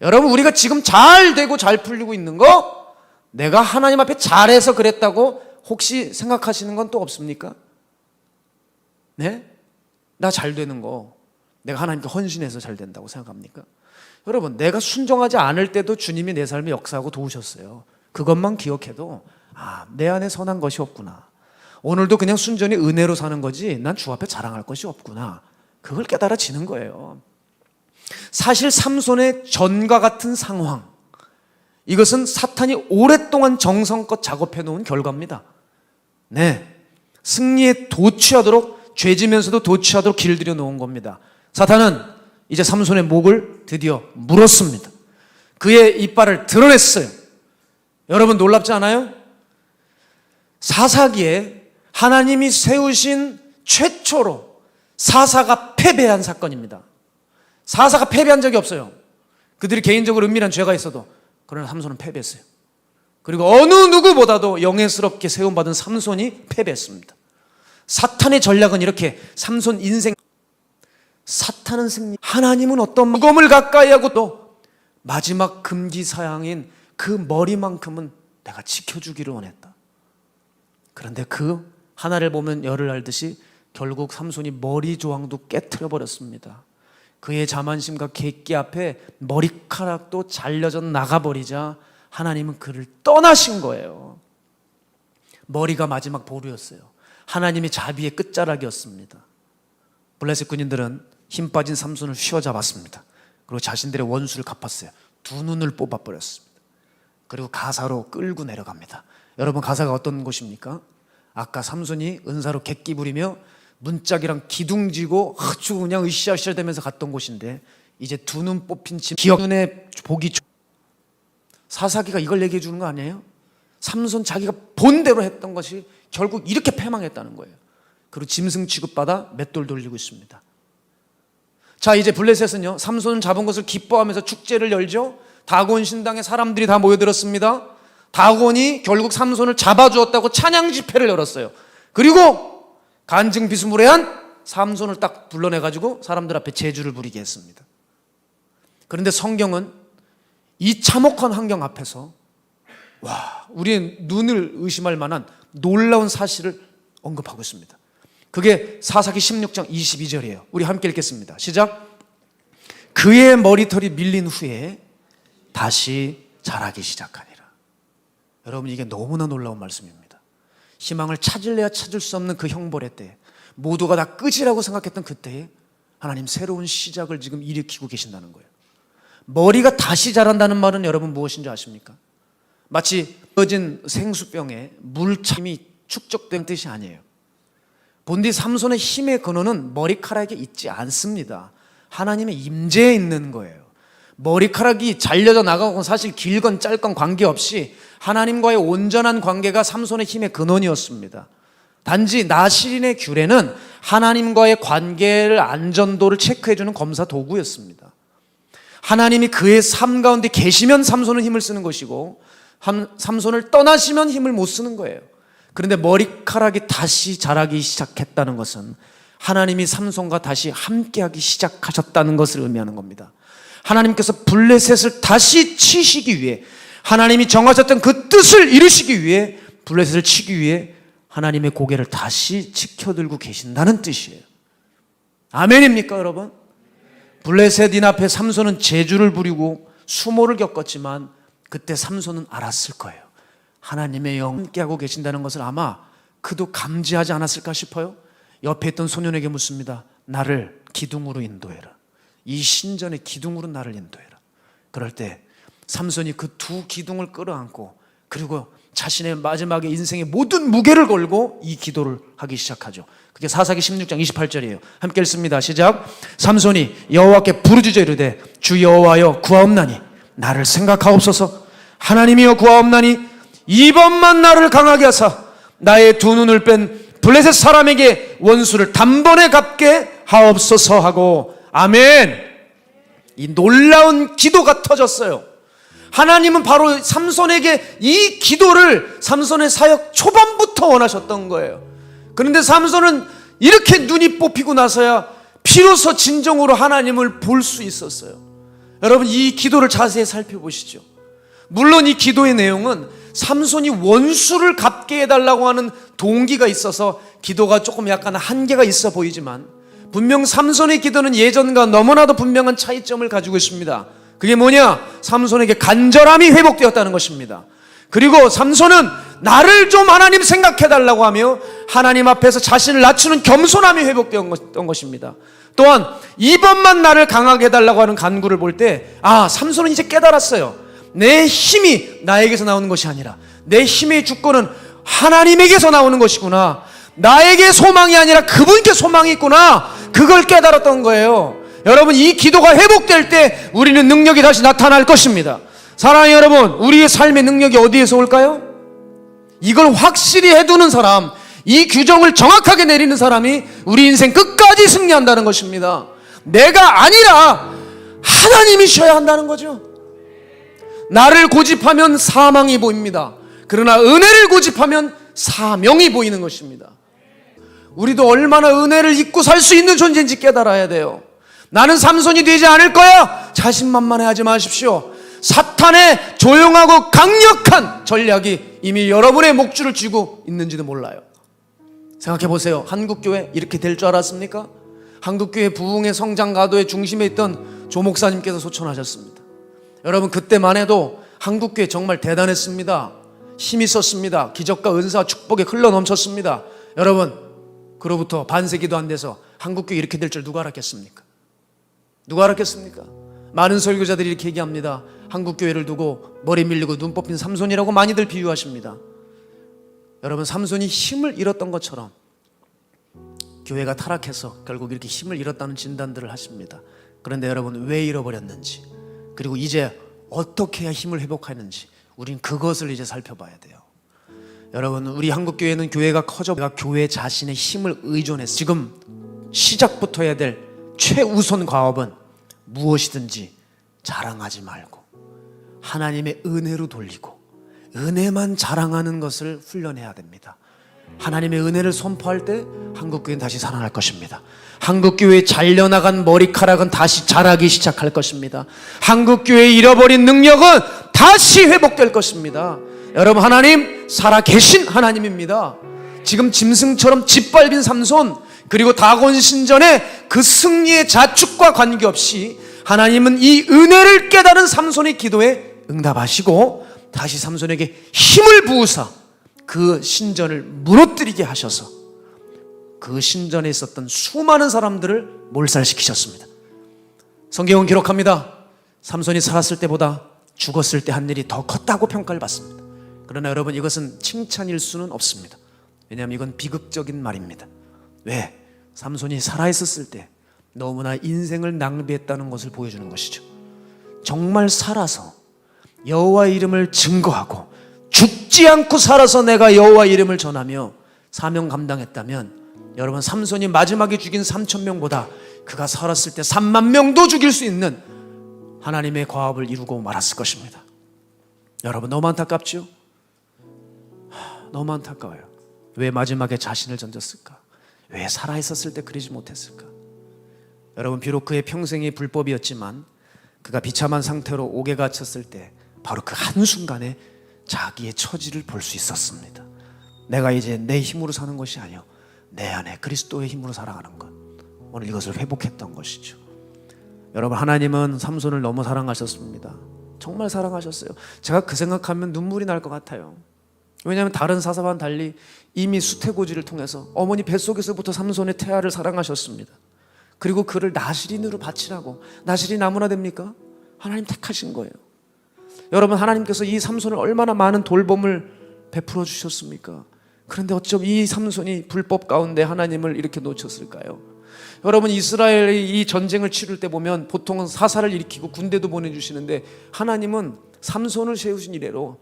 여러분, 우리가 지금 잘 되고 잘 풀리고 있는 거 내가 하나님 앞에 잘해서 그랬다고 혹시 생각하시는 건 또 없습니까? 네? 나 잘 되는 거 내가 하나님께 헌신해서 잘 된다고 생각합니까? 여러분, 내가 순종하지 않을 때도 주님이 내 삶에 역사하고 도우셨어요. 그것만 기억해도 내 안에 선한 것이 없구나, 오늘도 그냥 순전히 은혜로 사는 거지 난 주 앞에 자랑할 것이 없구나, 그걸 깨달아지는 거예요. 사실 삼손의 전과 같은 상황, 이것은 사탄이 오랫동안 정성껏 작업해 놓은 결과입니다. 네, 승리에 도취하도록, 죄지면서도 도취하도록 길들여 놓은 겁니다. 사탄은 이제 삼손의 목을 드디어 물었습니다. 그의 이빨을 드러냈어요. 여러분 놀랍지 않아요? 사사기에 하나님이 세우신 최초로 사사가 패배한 사건입니다. 사사가 패배한 적이 없어요. 그들이 개인적으로 은밀한 죄가 있어도. 그러나 삼손은 패배했어요. 그리고 어느 누구보다도 영예스럽게 세움받은 삼손이 패배했습니다. 사탄의 전략은 이렇게, 삼손 인생, 사탄은 승리, 하나님은 어떤 무검을 가까이 하고 또 마지막 금기사양인 그 머리만큼은 내가 지켜주기를 원했다. 그런데 그 하나를 보면 열을 알듯이 결국 삼손이 머리 조항도 깨트려 버렸습니다. 그의 자만심과 객기 앞에 머리카락도 잘려져 나가버리자 하나님은 그를 떠나신 거예요. 머리가 마지막 보루였어요. 하나님의 자비의 끝자락이었습니다. 블레셋 군인들은 힘 빠진 삼손을 휘어잡았습니다. 그리고 자신들의 원수를 갚았어요. 두 눈을 뽑아버렸습니다. 그리고 가사로 끌고 내려갑니다. 여러분, 가사가 어떤 곳입니까? 아까 삼손이 은사로 객기 부리며 문짝이랑 기둥 지고 아주 그냥 으쌰으쌰 되면서 갔던 곳인데 이제 두 눈 뽑힌 집, 기억 눈에 보기 사사기가 이걸 얘기해 주는 거 아니에요? 삼손 자기가 본대로 했던 것이 결국 이렇게 패망했다는 거예요. 그리고 짐승 취급받아 맷돌 돌리고 있습니다. 자, 이제 블레셋은요, 삼손을 잡은 것을 기뻐하면서 축제를 열죠. 다곤 신당에 사람들이 다 모여들었습니다. 다곤이 결국 삼손을 잡아주었다고 찬양 집회를 열었어요. 그리고 간증 비스무리한 삼손을 딱 불러내가지고 사람들 앞에 제주를 부리게 했습니다. 그런데 성경은 이 참혹한 환경 앞에서 우리의 눈을 의심할 만한 놀라운 사실을 언급하고 있습니다. 그게 사사기 16장 22절이에요. 우리 함께 읽겠습니다. 시작. 그의 머리털이 밀린 후에 다시 자라기 시작하니라. 여러분, 이게 너무나 놀라운 말씀입니다. 희망을 찾을래야 찾을 수 없는 그 형벌의 때, 모두가 다 끝이라고 생각했던 그때에 하나님 새로운 시작을 지금 일으키고 계신다는 거예요. 머리가 다시 자란다는 말은 여러분 무엇인지 아십니까? 마치 꺼진 생수병에 물참이 축적된 뜻이 아니에요. 본디 삼손의 힘의 근원은 머리카락에 있지 않습니다. 하나님의 임재에 있는 거예요. 머리카락이 잘려져 나가고 사실 길건 짧건 관계없이 하나님과의 온전한 관계가 삼손의 힘의 근원이었습니다. 단지 나시린의 규례는 하나님과의 관계를 안전도를 체크해주는 검사 도구였습니다. 하나님이 그의 삶 가운데 계시면 삼손은 힘을 쓰는 것이고 삼손을 떠나시면 힘을 못 쓰는 거예요. 그런데 머리카락이 다시 자라기 시작했다는 것은 하나님이 삼손과 다시 함께하기 시작하셨다는 것을 의미하는 겁니다. 하나님께서 블레셋을 다시 치시기 위해, 하나님이 정하셨던 그 뜻을 이루시기 위해, 블레셋을 치기 위해 하나님의 고개를 다시 지켜들고 계신다는 뜻이에요. 아멘입니까 여러분? 블레셋인 앞에 삼손은 재주를 부리고 수모를 겪었지만 그때 삼손은 알았을 거예요. 하나님의 영 함께하고 계신다는 것을 아마 그도 감지하지 않았을까 싶어요. 옆에 있던 소년에게 묻습니다. 나를 기둥으로 인도해라. 이 신전의 기둥으로 나를 인도해라. 그럴 때 삼손이 그 두 기둥을 끌어안고 그리고 자신의 마지막에 인생의 모든 무게를 걸고 이 기도를 하기 시작하죠. 그게 사사기 16장 28절이에요. 함께 읽습니다. 시작. 삼손이 여호와께 부르짖어 이르되 주 여호와여 구하옵나니 나를 생각하옵소서. 하나님이여 구하옵나니 이번만 나를 강하게 하사 나의 두 눈을 뺀 블레셋 사람에게 원수를 단번에 갚게 하옵소서 하고 아멘. 이 놀라운 기도가 터졌어요. 하나님은 바로 삼손에게 이 기도를 삼손의 사역 초반부터 원하셨던 거예요. 그런데 삼손은 이렇게 눈이 뽑히고 나서야 비로소 진정으로 하나님을 볼 수 있었어요. 여러분 이 기도를 자세히 살펴보시죠. 물론 이 기도의 내용은 삼손이 원수를 갚게 해달라고 하는 동기가 있어서 기도가 조금 약간 한계가 있어 보이지만 분명 삼손의 기도는 예전과 너무나도 분명한 차이점을 가지고 있습니다. 그게 뭐냐? 삼손에게 간절함이 회복되었다는 것입니다. 그리고 삼손은 나를 좀 하나님 생각해달라고 하며 하나님 앞에서 자신을 낮추는 겸손함이 회복되었던 것입니다. 또한 이번만 나를 강하게 해달라고 하는 간구를 볼 때 삼손은 이제 깨달았어요. 내 힘이 나에게서 나오는 것이 아니라 내 힘의 주권은 하나님에게서 나오는 것이구나. 나에게 소망이 아니라 그분께 소망이 있구나. 그걸 깨달았던 거예요. 여러분 이 기도가 회복될 때 우리는 능력이 다시 나타날 것입니다. 사랑하는 여러분, 우리의 삶의 능력이 어디에서 올까요? 이걸 확실히 해두는 사람, 이 규정을 정확하게 내리는 사람이 우리 인생 끝까지 승리한다는 것입니다. 내가 아니라 하나님이셔야 한다는 거죠. 나를 고집하면 사망이 보입니다. 그러나 은혜를 고집하면 사명이 보이는 것입니다. 우리도 얼마나 은혜를 잊고 살 수 있는 존재인지 깨달아야 돼요. 나는 삼손이 되지 않을 거야. 자신만만해하지 마십시오. 사탄의 조용하고 강력한 전략이 이미 여러분의 목줄을 쥐고 있는지도 몰라요. 생각해 보세요. 한국교회 이렇게 될 줄 알았습니까? 한국교회 부흥의 성장 가도의 중심에 있던 조 목사님께서 소천하셨습니다. 여러분 그때만 해도 한국교회 정말 대단했습니다. 힘이 있었습니다. 기적과 은사와 축복이 흘러 넘쳤습니다. 여러분 그로부터 반세기도 안 돼서 한국교회 이렇게 될 줄 누가 알았겠습니까? 누가 알았겠습니까? 많은 설교자들이 이렇게 얘기합니다. 한국교회를 두고 머리 밀리고 눈 뽑힌 삼손이라고 많이들 비유하십니다. 여러분 삼손이 힘을 잃었던 것처럼 교회가 타락해서 결국 이렇게 힘을 잃었다는 진단들을 하십니다. 그런데 여러분 왜 잃어버렸는지 그리고 이제 어떻게 해야 힘을 회복하는지 우린 그것을 이제 살펴봐야 돼요. 여러분 우리 한국교회는 교회가 커져 교회 자신의 힘을 의존해서 지금 시작부터 해야 될 최우선 과업은 무엇이든지 자랑하지 말고 하나님의 은혜로 돌리고 은혜만 자랑하는 것을 훈련해야 됩니다. 하나님의 은혜를 선포할 때 한국교회는 다시 살아날 것입니다. 한국교회의 잘려나간 머리카락은 다시 자라기 시작할 것입니다. 한국교회의 잃어버린 능력은 다시 회복될 것입니다. 여러분 하나님 살아계신 하나님입니다. 지금 짐승처럼 짓밟인 삼손 그리고 다곤 신전의 그 승리의 자축과 관계없이 하나님은 이 은혜를 깨달은 삼손의 기도에 응답하시고 다시 삼손에게 힘을 부으사 그 신전을 무너뜨리게 하셔서 그 신전에 있었던 수많은 사람들을 몰살시키셨습니다. 성경은 기록합니다. 삼손이 살았을 때보다 죽었을 때 한 일이 더 컸다고 평가를 받습니다. 그러나 여러분 이것은 칭찬일 수는 없습니다. 왜냐하면 이건 비극적인 말입니다. 왜? 삼손이 살아있었을 때 너무나 인생을 낭비했다는 것을 보여주는 것이죠. 정말 살아서 여호와의 이름을 증거하고 죽지 않고 살아서 내가 여호와의 이름을 전하며 사명 감당했다면 여러분, 삼손이 마지막에 죽인 3,000명보다 그가 살았을 때 3만 명도 죽일 수 있는 하나님의 과업을 이루고 말았을 것입니다. 여러분, 너무 안타깝죠? 너무 안타까워요. 왜 마지막에 자신을 던졌을까? 왜 살아있었을 때 그러지 못했을까? 여러분, 비록 그의 평생이 불법이었지만 그가 비참한 상태로 옥에 갇혔을 때 바로 그 한순간에 자기의 처지를 볼 수 있었습니다. 내가 이제 내 힘으로 사는 것이 아니요, 내 안에 그리스도의 힘으로 살아가는 것. 오늘 이것을 회복했던 것이죠. 여러분, 하나님은 삼손을 너무 사랑하셨습니다. 정말 사랑하셨어요. 제가 그 생각하면 눈물이 날 것 같아요. 왜냐하면 다른 사사와는 달리 이미 수태고지를 통해서 어머니 뱃속에서부터 삼손의 태아를 사랑하셨습니다. 그리고 그를 나실인으로 바치라고. 나실인 아무나 됩니까? 하나님 택하신 거예요. 여러분, 하나님께서 이 삼손을 얼마나 많은 돌봄을 베풀어 주셨습니까? 그런데 어쩜 이 삼손이 불법 가운데 하나님을 이렇게 놓쳤을까요? 여러분, 이스라엘이 이 전쟁을 치를 때 보면 보통은 사사를 일으키고 군대도 보내주시는데 하나님은 삼손을 세우신 이래로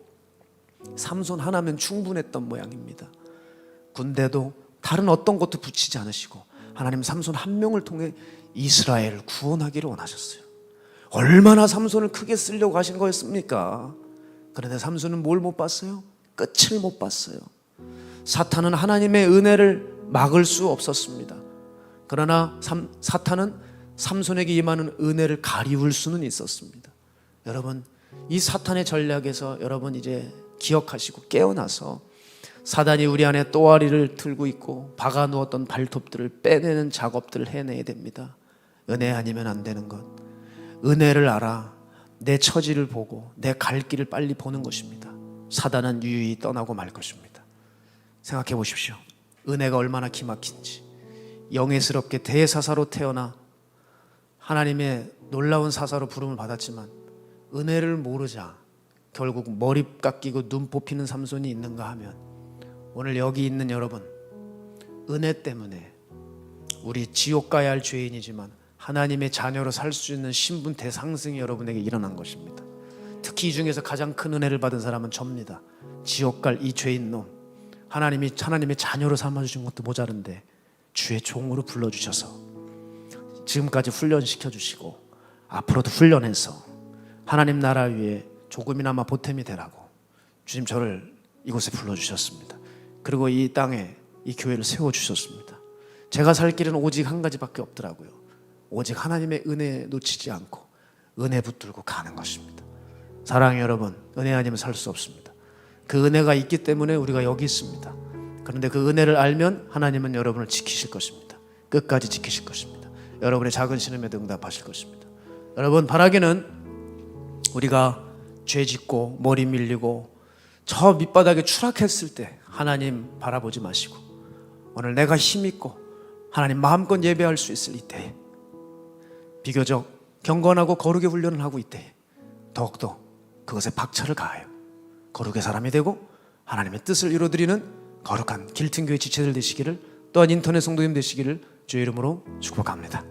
삼손 하나면 충분했던 모양입니다. 군대도 다른 어떤 것도 붙이지 않으시고 하나님 삼손 한 명을 통해 이스라엘을 구원하기를 원하셨어요. 얼마나 삼손을 크게 쓰려고 하신 거였습니까? 그런데 삼손은 뭘 못 봤어요? 끝을 못 봤어요. 사탄은 하나님의 은혜를 막을 수 없었습니다. 그러나 사탄은 삼손에게 임하는 은혜를 가리울 수는 있었습니다. 여러분, 이 사탄의 전략에서 여러분 이제 기억하시고 깨어나서 사단이 우리 안에 또아리를 들고 있고 박아 누웠던 발톱들을 빼내는 작업들을 해내야 됩니다. 은혜 아니면 안 되는 것. 은혜를 알아 내 처지를 보고 내 갈 길을 빨리 보는 것입니다. 사단은 유유히 떠나고 말 것입니다. 생각해 보십시오. 은혜가 얼마나 기막힌지. 영예스럽게 대사사로 태어나 하나님의 놀라운 사사로 부름을 받았지만 은혜를 모르자 결국 머리 깎이고 눈 뽑히는 삼손이 있는가 하면, 오늘 여기 있는 여러분, 은혜 때문에 우리 지옥 가야 할 죄인이지만 하나님의 자녀로 살 수 있는 신분 대상승이 여러분에게 일어난 것입니다. 특히 이 중에서 가장 큰 은혜를 받은 사람은 접니다. 지옥 갈 이 죄인 놈, 하나님의 자녀로 삼아주신 것도 모자른데 주의 종으로 불러주셔서 지금까지 훈련시켜주시고 앞으로도 훈련해서 하나님 나라 위에 조금이나마 보탬이 되라고 주님 저를 이곳에 불러주셨습니다. 그리고 이 땅에 이 교회를 세워주셨습니다. 제가 살 길은 오직 한 가지밖에 없더라고요. 오직 하나님의 은혜 놓치지 않고 은혜 붙들고 가는 것입니다. 사랑해요 여러분, 은혜 아니면 살 수 없습니다. 그 은혜가 있기 때문에 우리가 여기 있습니다. 그런데 그 은혜를 알면 하나님은 여러분을 지키실 것입니다. 끝까지 지키실 것입니다. 여러분의 작은 신음에도 응답하실 것입니다. 여러분, 바라기는 우리가 죄 짓고 머리 밀리고 저 밑바닥에 추락했을 때 하나님 바라보지 마시고 오늘 내가 힘있고 하나님 마음껏 예배할 수 있을 이때에, 비교적 경건하고 거룩의 훈련을 하고 이때에 더욱더 그것에 박차를 가하여 거룩의 사람이 되고 하나님의 뜻을 이루어드리는 거룩한 길튼교회 지체들 되시기를, 또한 인터넷 성도님 되시기를 주의 이름으로 축복합니다.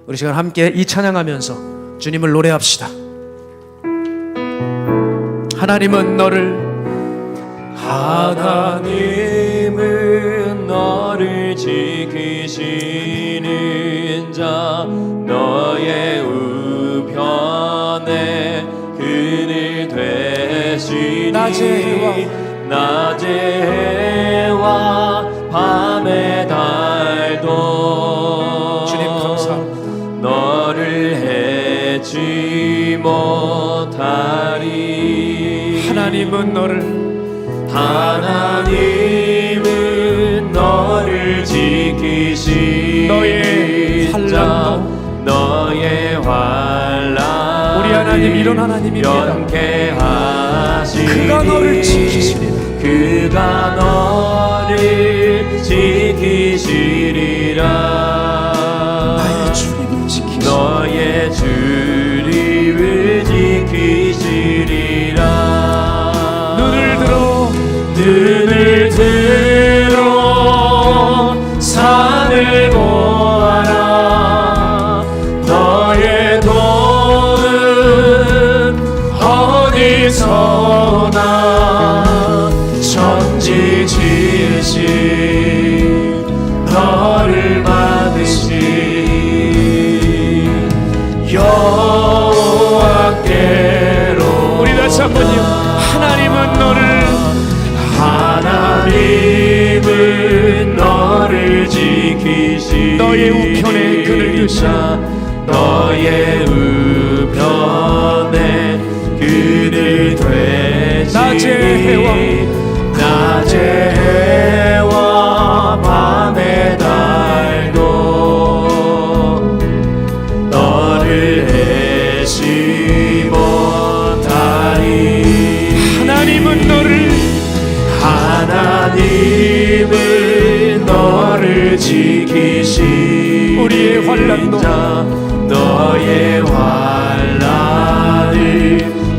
우리 시간 함께 이 찬양하면서 주님을 노래합시다. 하나님은 너를 지키시는 자, 너의 우편에 그늘 되시니 낮의 해와 밤의 달도 주님 감사합니다. 너를 해치 못하리. 하나님은 너를 지키시. 너의 환난도 너의 환난 우리 하나님 이런 하나님입니다. 연쾌하시니 그가 너를 지키시리라. 그가 너를 지키시리라. 나의 주님을 지키시리라. 너의 주님을 지키시리라. 눈을 들어 산을 보아라. 너의 도는 어디서나 천지 지으신 너의 우편에 그늘 드시라. 너의 우편에 그늘 되시니 낮의 해와 밤의 달도 너를 해시 못하리. 하나님은 너를 지키시. 우리의 환난도 너의 환난을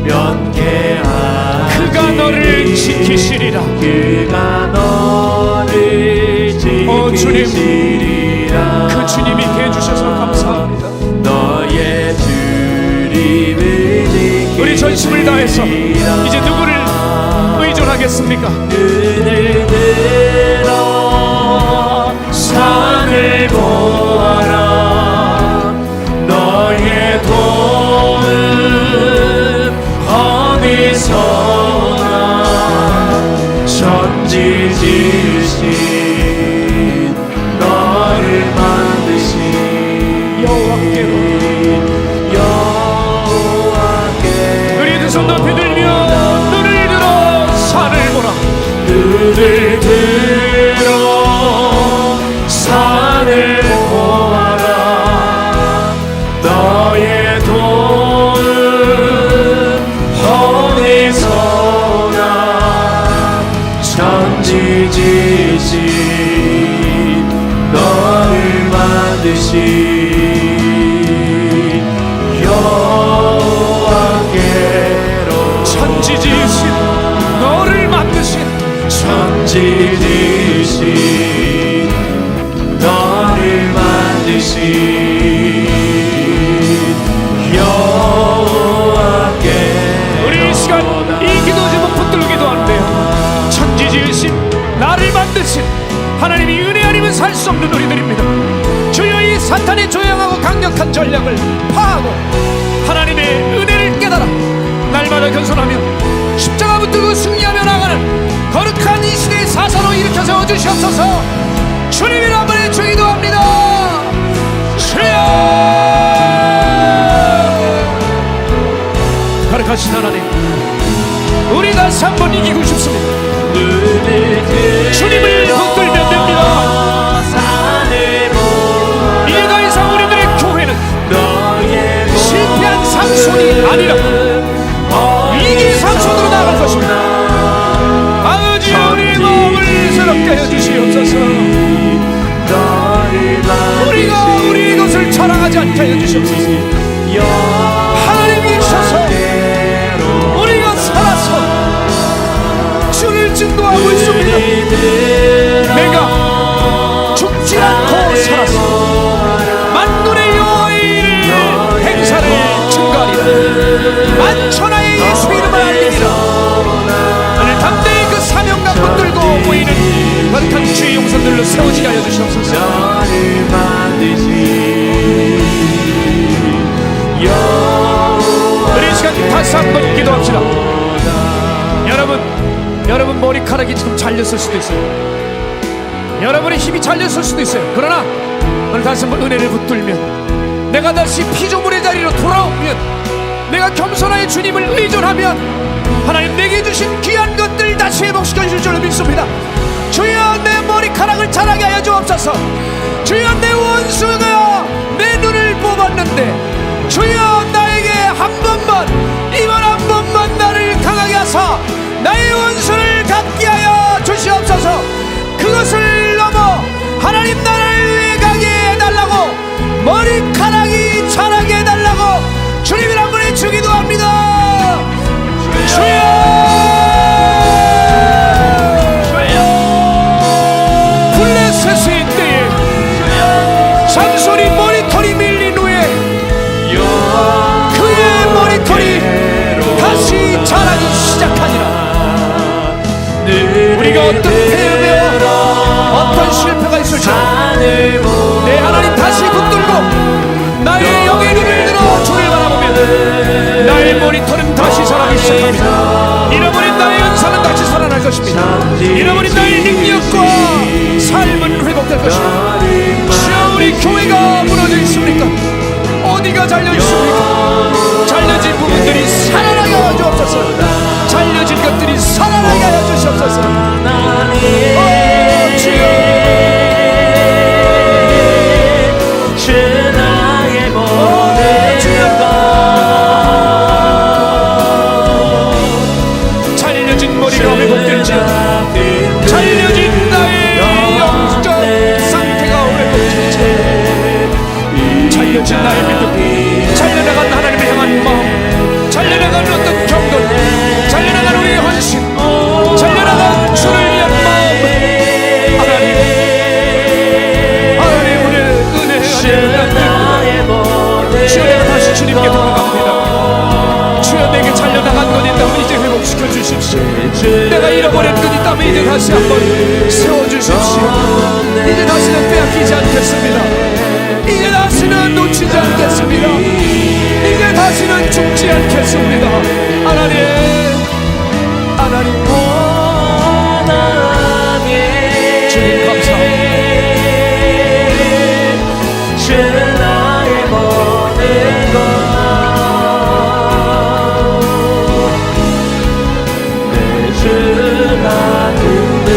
면케하시. 그가 너를 지키시리라. 그가 너를 지키시리라. 그 주님이 해주셔서 감사합니다. 너의 주님을 지키시리라. 우리 전심을 다해서 이제 누구를 의존하겠습니까? 눈을 들어 산을 보아라. 너의 도움 어디서나. 천지 지으신 너를 만드신 여호와께로 우리 두 손 높이 들며 눈을 들어 산을 보라. 눈을 들어 산을 보아라. 너의 도움 어디서나. 천지 지으신 너를 만드신 여호와께로. 천지 지으신 너를 만드신 천지 지으신 너를 만드신 여호와께로. 우리 이 시간 이 기도 제목 붙들고 기도하는데요. 천지 지으신 나를 만드신 하나님이 은혜 아니면 살 수 없는 우리들입니다. 주여 이 사탄의 조용하고 강력한 전략을 파하고 하나님의 은혜를 깨달아 날마다 겸손하며 십자가 붙들고 승리하며 나가는 거룩한 이 시대의 사사로 일으켜 세워주시옵소서. 주님 이름 한번 주 기도합니다. 주여 거룩하신 하나님, 우리 다시 한번 이기고 싶습니다. 주님을 붙들면 됩니다. 이제 더 이상 우리들의 교회는 실패한 삼손이 아니라 위기의 삼손으로 나아갈 것입니다. 아버지 우리의 마음을 새롭게 해주시옵소서. 우리가 우리의 것을 자랑하지 않게 해주시옵소서. 하나님 계셔서 우리가 살아서 주를 증거하고 있습니다. 내가 죽지 않고 살아서 만군의 여호와의 일을 행사를 증거하리라. 만천하의 예수 이름을 알리리라. 오늘 담대히 그 사명감 붙들고 모이는 거룩한 주의 용사들로 세워지게 하여 주시옵소서. 우리 이 시간 다시 한번 기도합시다. 여러분 머리카락이 지금 잘렸을 수도 있어요. 여러분의 힘이 잘렸을 수도 있어요. 그러나 오늘 다시 한번 은혜를 붙들면, 내가 다시 피조물의 자리로 돌아오면, 내가 겸손하게 주님을 의존하면 하나님 내게 주신 귀한 것들 다시 회복시켜 주실 줄로 믿습니다. 주여 내 머리카락을 자라게 하여 주옵소서. 주여 내 원수가 내 눈을 뽑았는데 주여 나에게 한 번만, 이번 한 번만 나를 강하게 하사 나의 원수를 갖게 하여 주시옵소서. 그것을 넘어 하나님 나라를 위해 가게 해달라고, 머리카락이 자라게 해달라고 주님을 한 번에 주기도 합니다. 주여 블레셋의 때에 삼손이 머리털이 밀린 후에 잃어버렸던 이 땀을 이제 다시 한번 세워주십시오. 이제 다시는 빼앗기지 않겠습니다. 이제 다시는 놓치지 않겠습니다. 이제 다시는 죽지 않겠습니다. 하나님, 하나님, 주님 감사합니다. 주 나의 모든 것 내 주가 듬은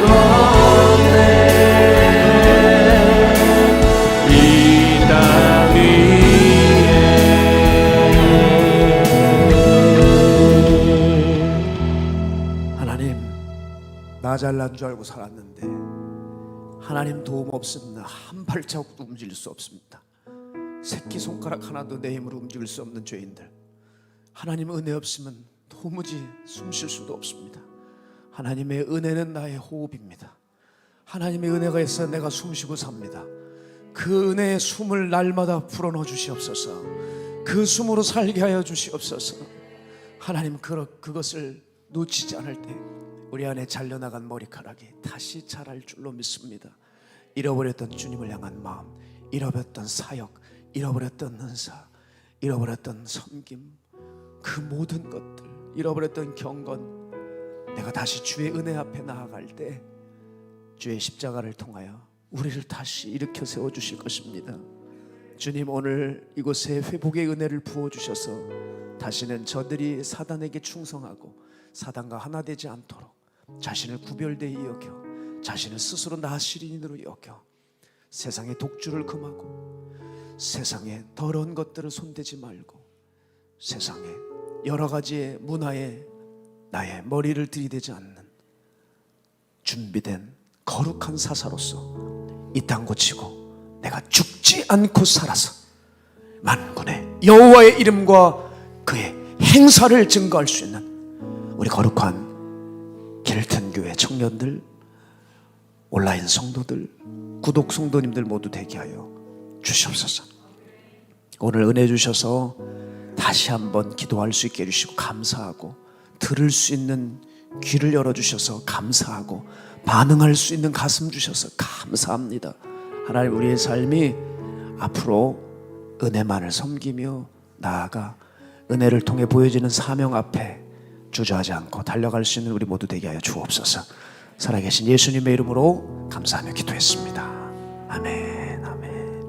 없네 이 땅 위에 하나님, 나 잘난 줄 알고 살았는데 하나님 도움 없으면 한 발자국도 움직일 수 없습니다. 새끼손가락 하나도 내 힘으로 움직일 수 없는 죄인들, 하나님 은혜 없으면 도무지 숨 쉴 수도 없습니다. 하나님의 은혜는 나의 호흡입니다. 하나님의 은혜가 있어 내가 숨쉬고 삽니다. 그 은혜의 숨을 날마다 불어넣어 주시옵소서. 그 숨으로 살게 하여 주시옵소서. 하나님, 그것을 놓치지 않을 때 우리 안에 잘려나간 머리카락이 다시 자랄 줄로 믿습니다. 잃어버렸던 주님을 향한 마음, 잃어버렸던 사역, 잃어버렸던 은사, 잃어버렸던 섬김, 그 모든 것들, 잃어버렸던 경건, 내가 다시 주의 은혜 앞에 나아갈 때 주의 십자가를 통하여 우리를 다시 일으켜 세워주실 것입니다. 주님, 오늘 이곳에 회복의 은혜를 부어주셔서 다시는 저들이 사단에게 충성하고 사단과 하나 되지 않도록 자신을 구별되이 여겨, 자신을 스스로 나 시린인으로 여겨 세상의 독주를 금하고 세상의 더러운 것들을 손대지 말고 세상의 여러 가지의 문화에 나의 머리를 들이대지 않는 준비된 거룩한 사사로서 이 땅 고치고 내가 죽지 않고 살아서 만군의 여호와의 이름과 그의 행사를 증거할 수 있는 우리 거룩한 길튼 교회 청년들, 온라인 성도들, 구독 성도님들 모두 되게 하여 주시옵소서. 오늘 은혜 주셔서 다시 한번 기도할 수 있게 해주시고 감사하고, 들을 수 있는 귀를 열어주셔서 감사하고, 반응할 수 있는 가슴 주셔서 감사합니다. 하나님, 우리의 삶이 앞으로 은혜만을 섬기며 나아가 은혜를 통해 보여지는 사명 앞에 주저하지 않고 달려갈 수 있는 우리 모두 되게 하여 주옵소서. 살아계신 예수님의 이름으로 감사하며 기도했습니다. 아멘.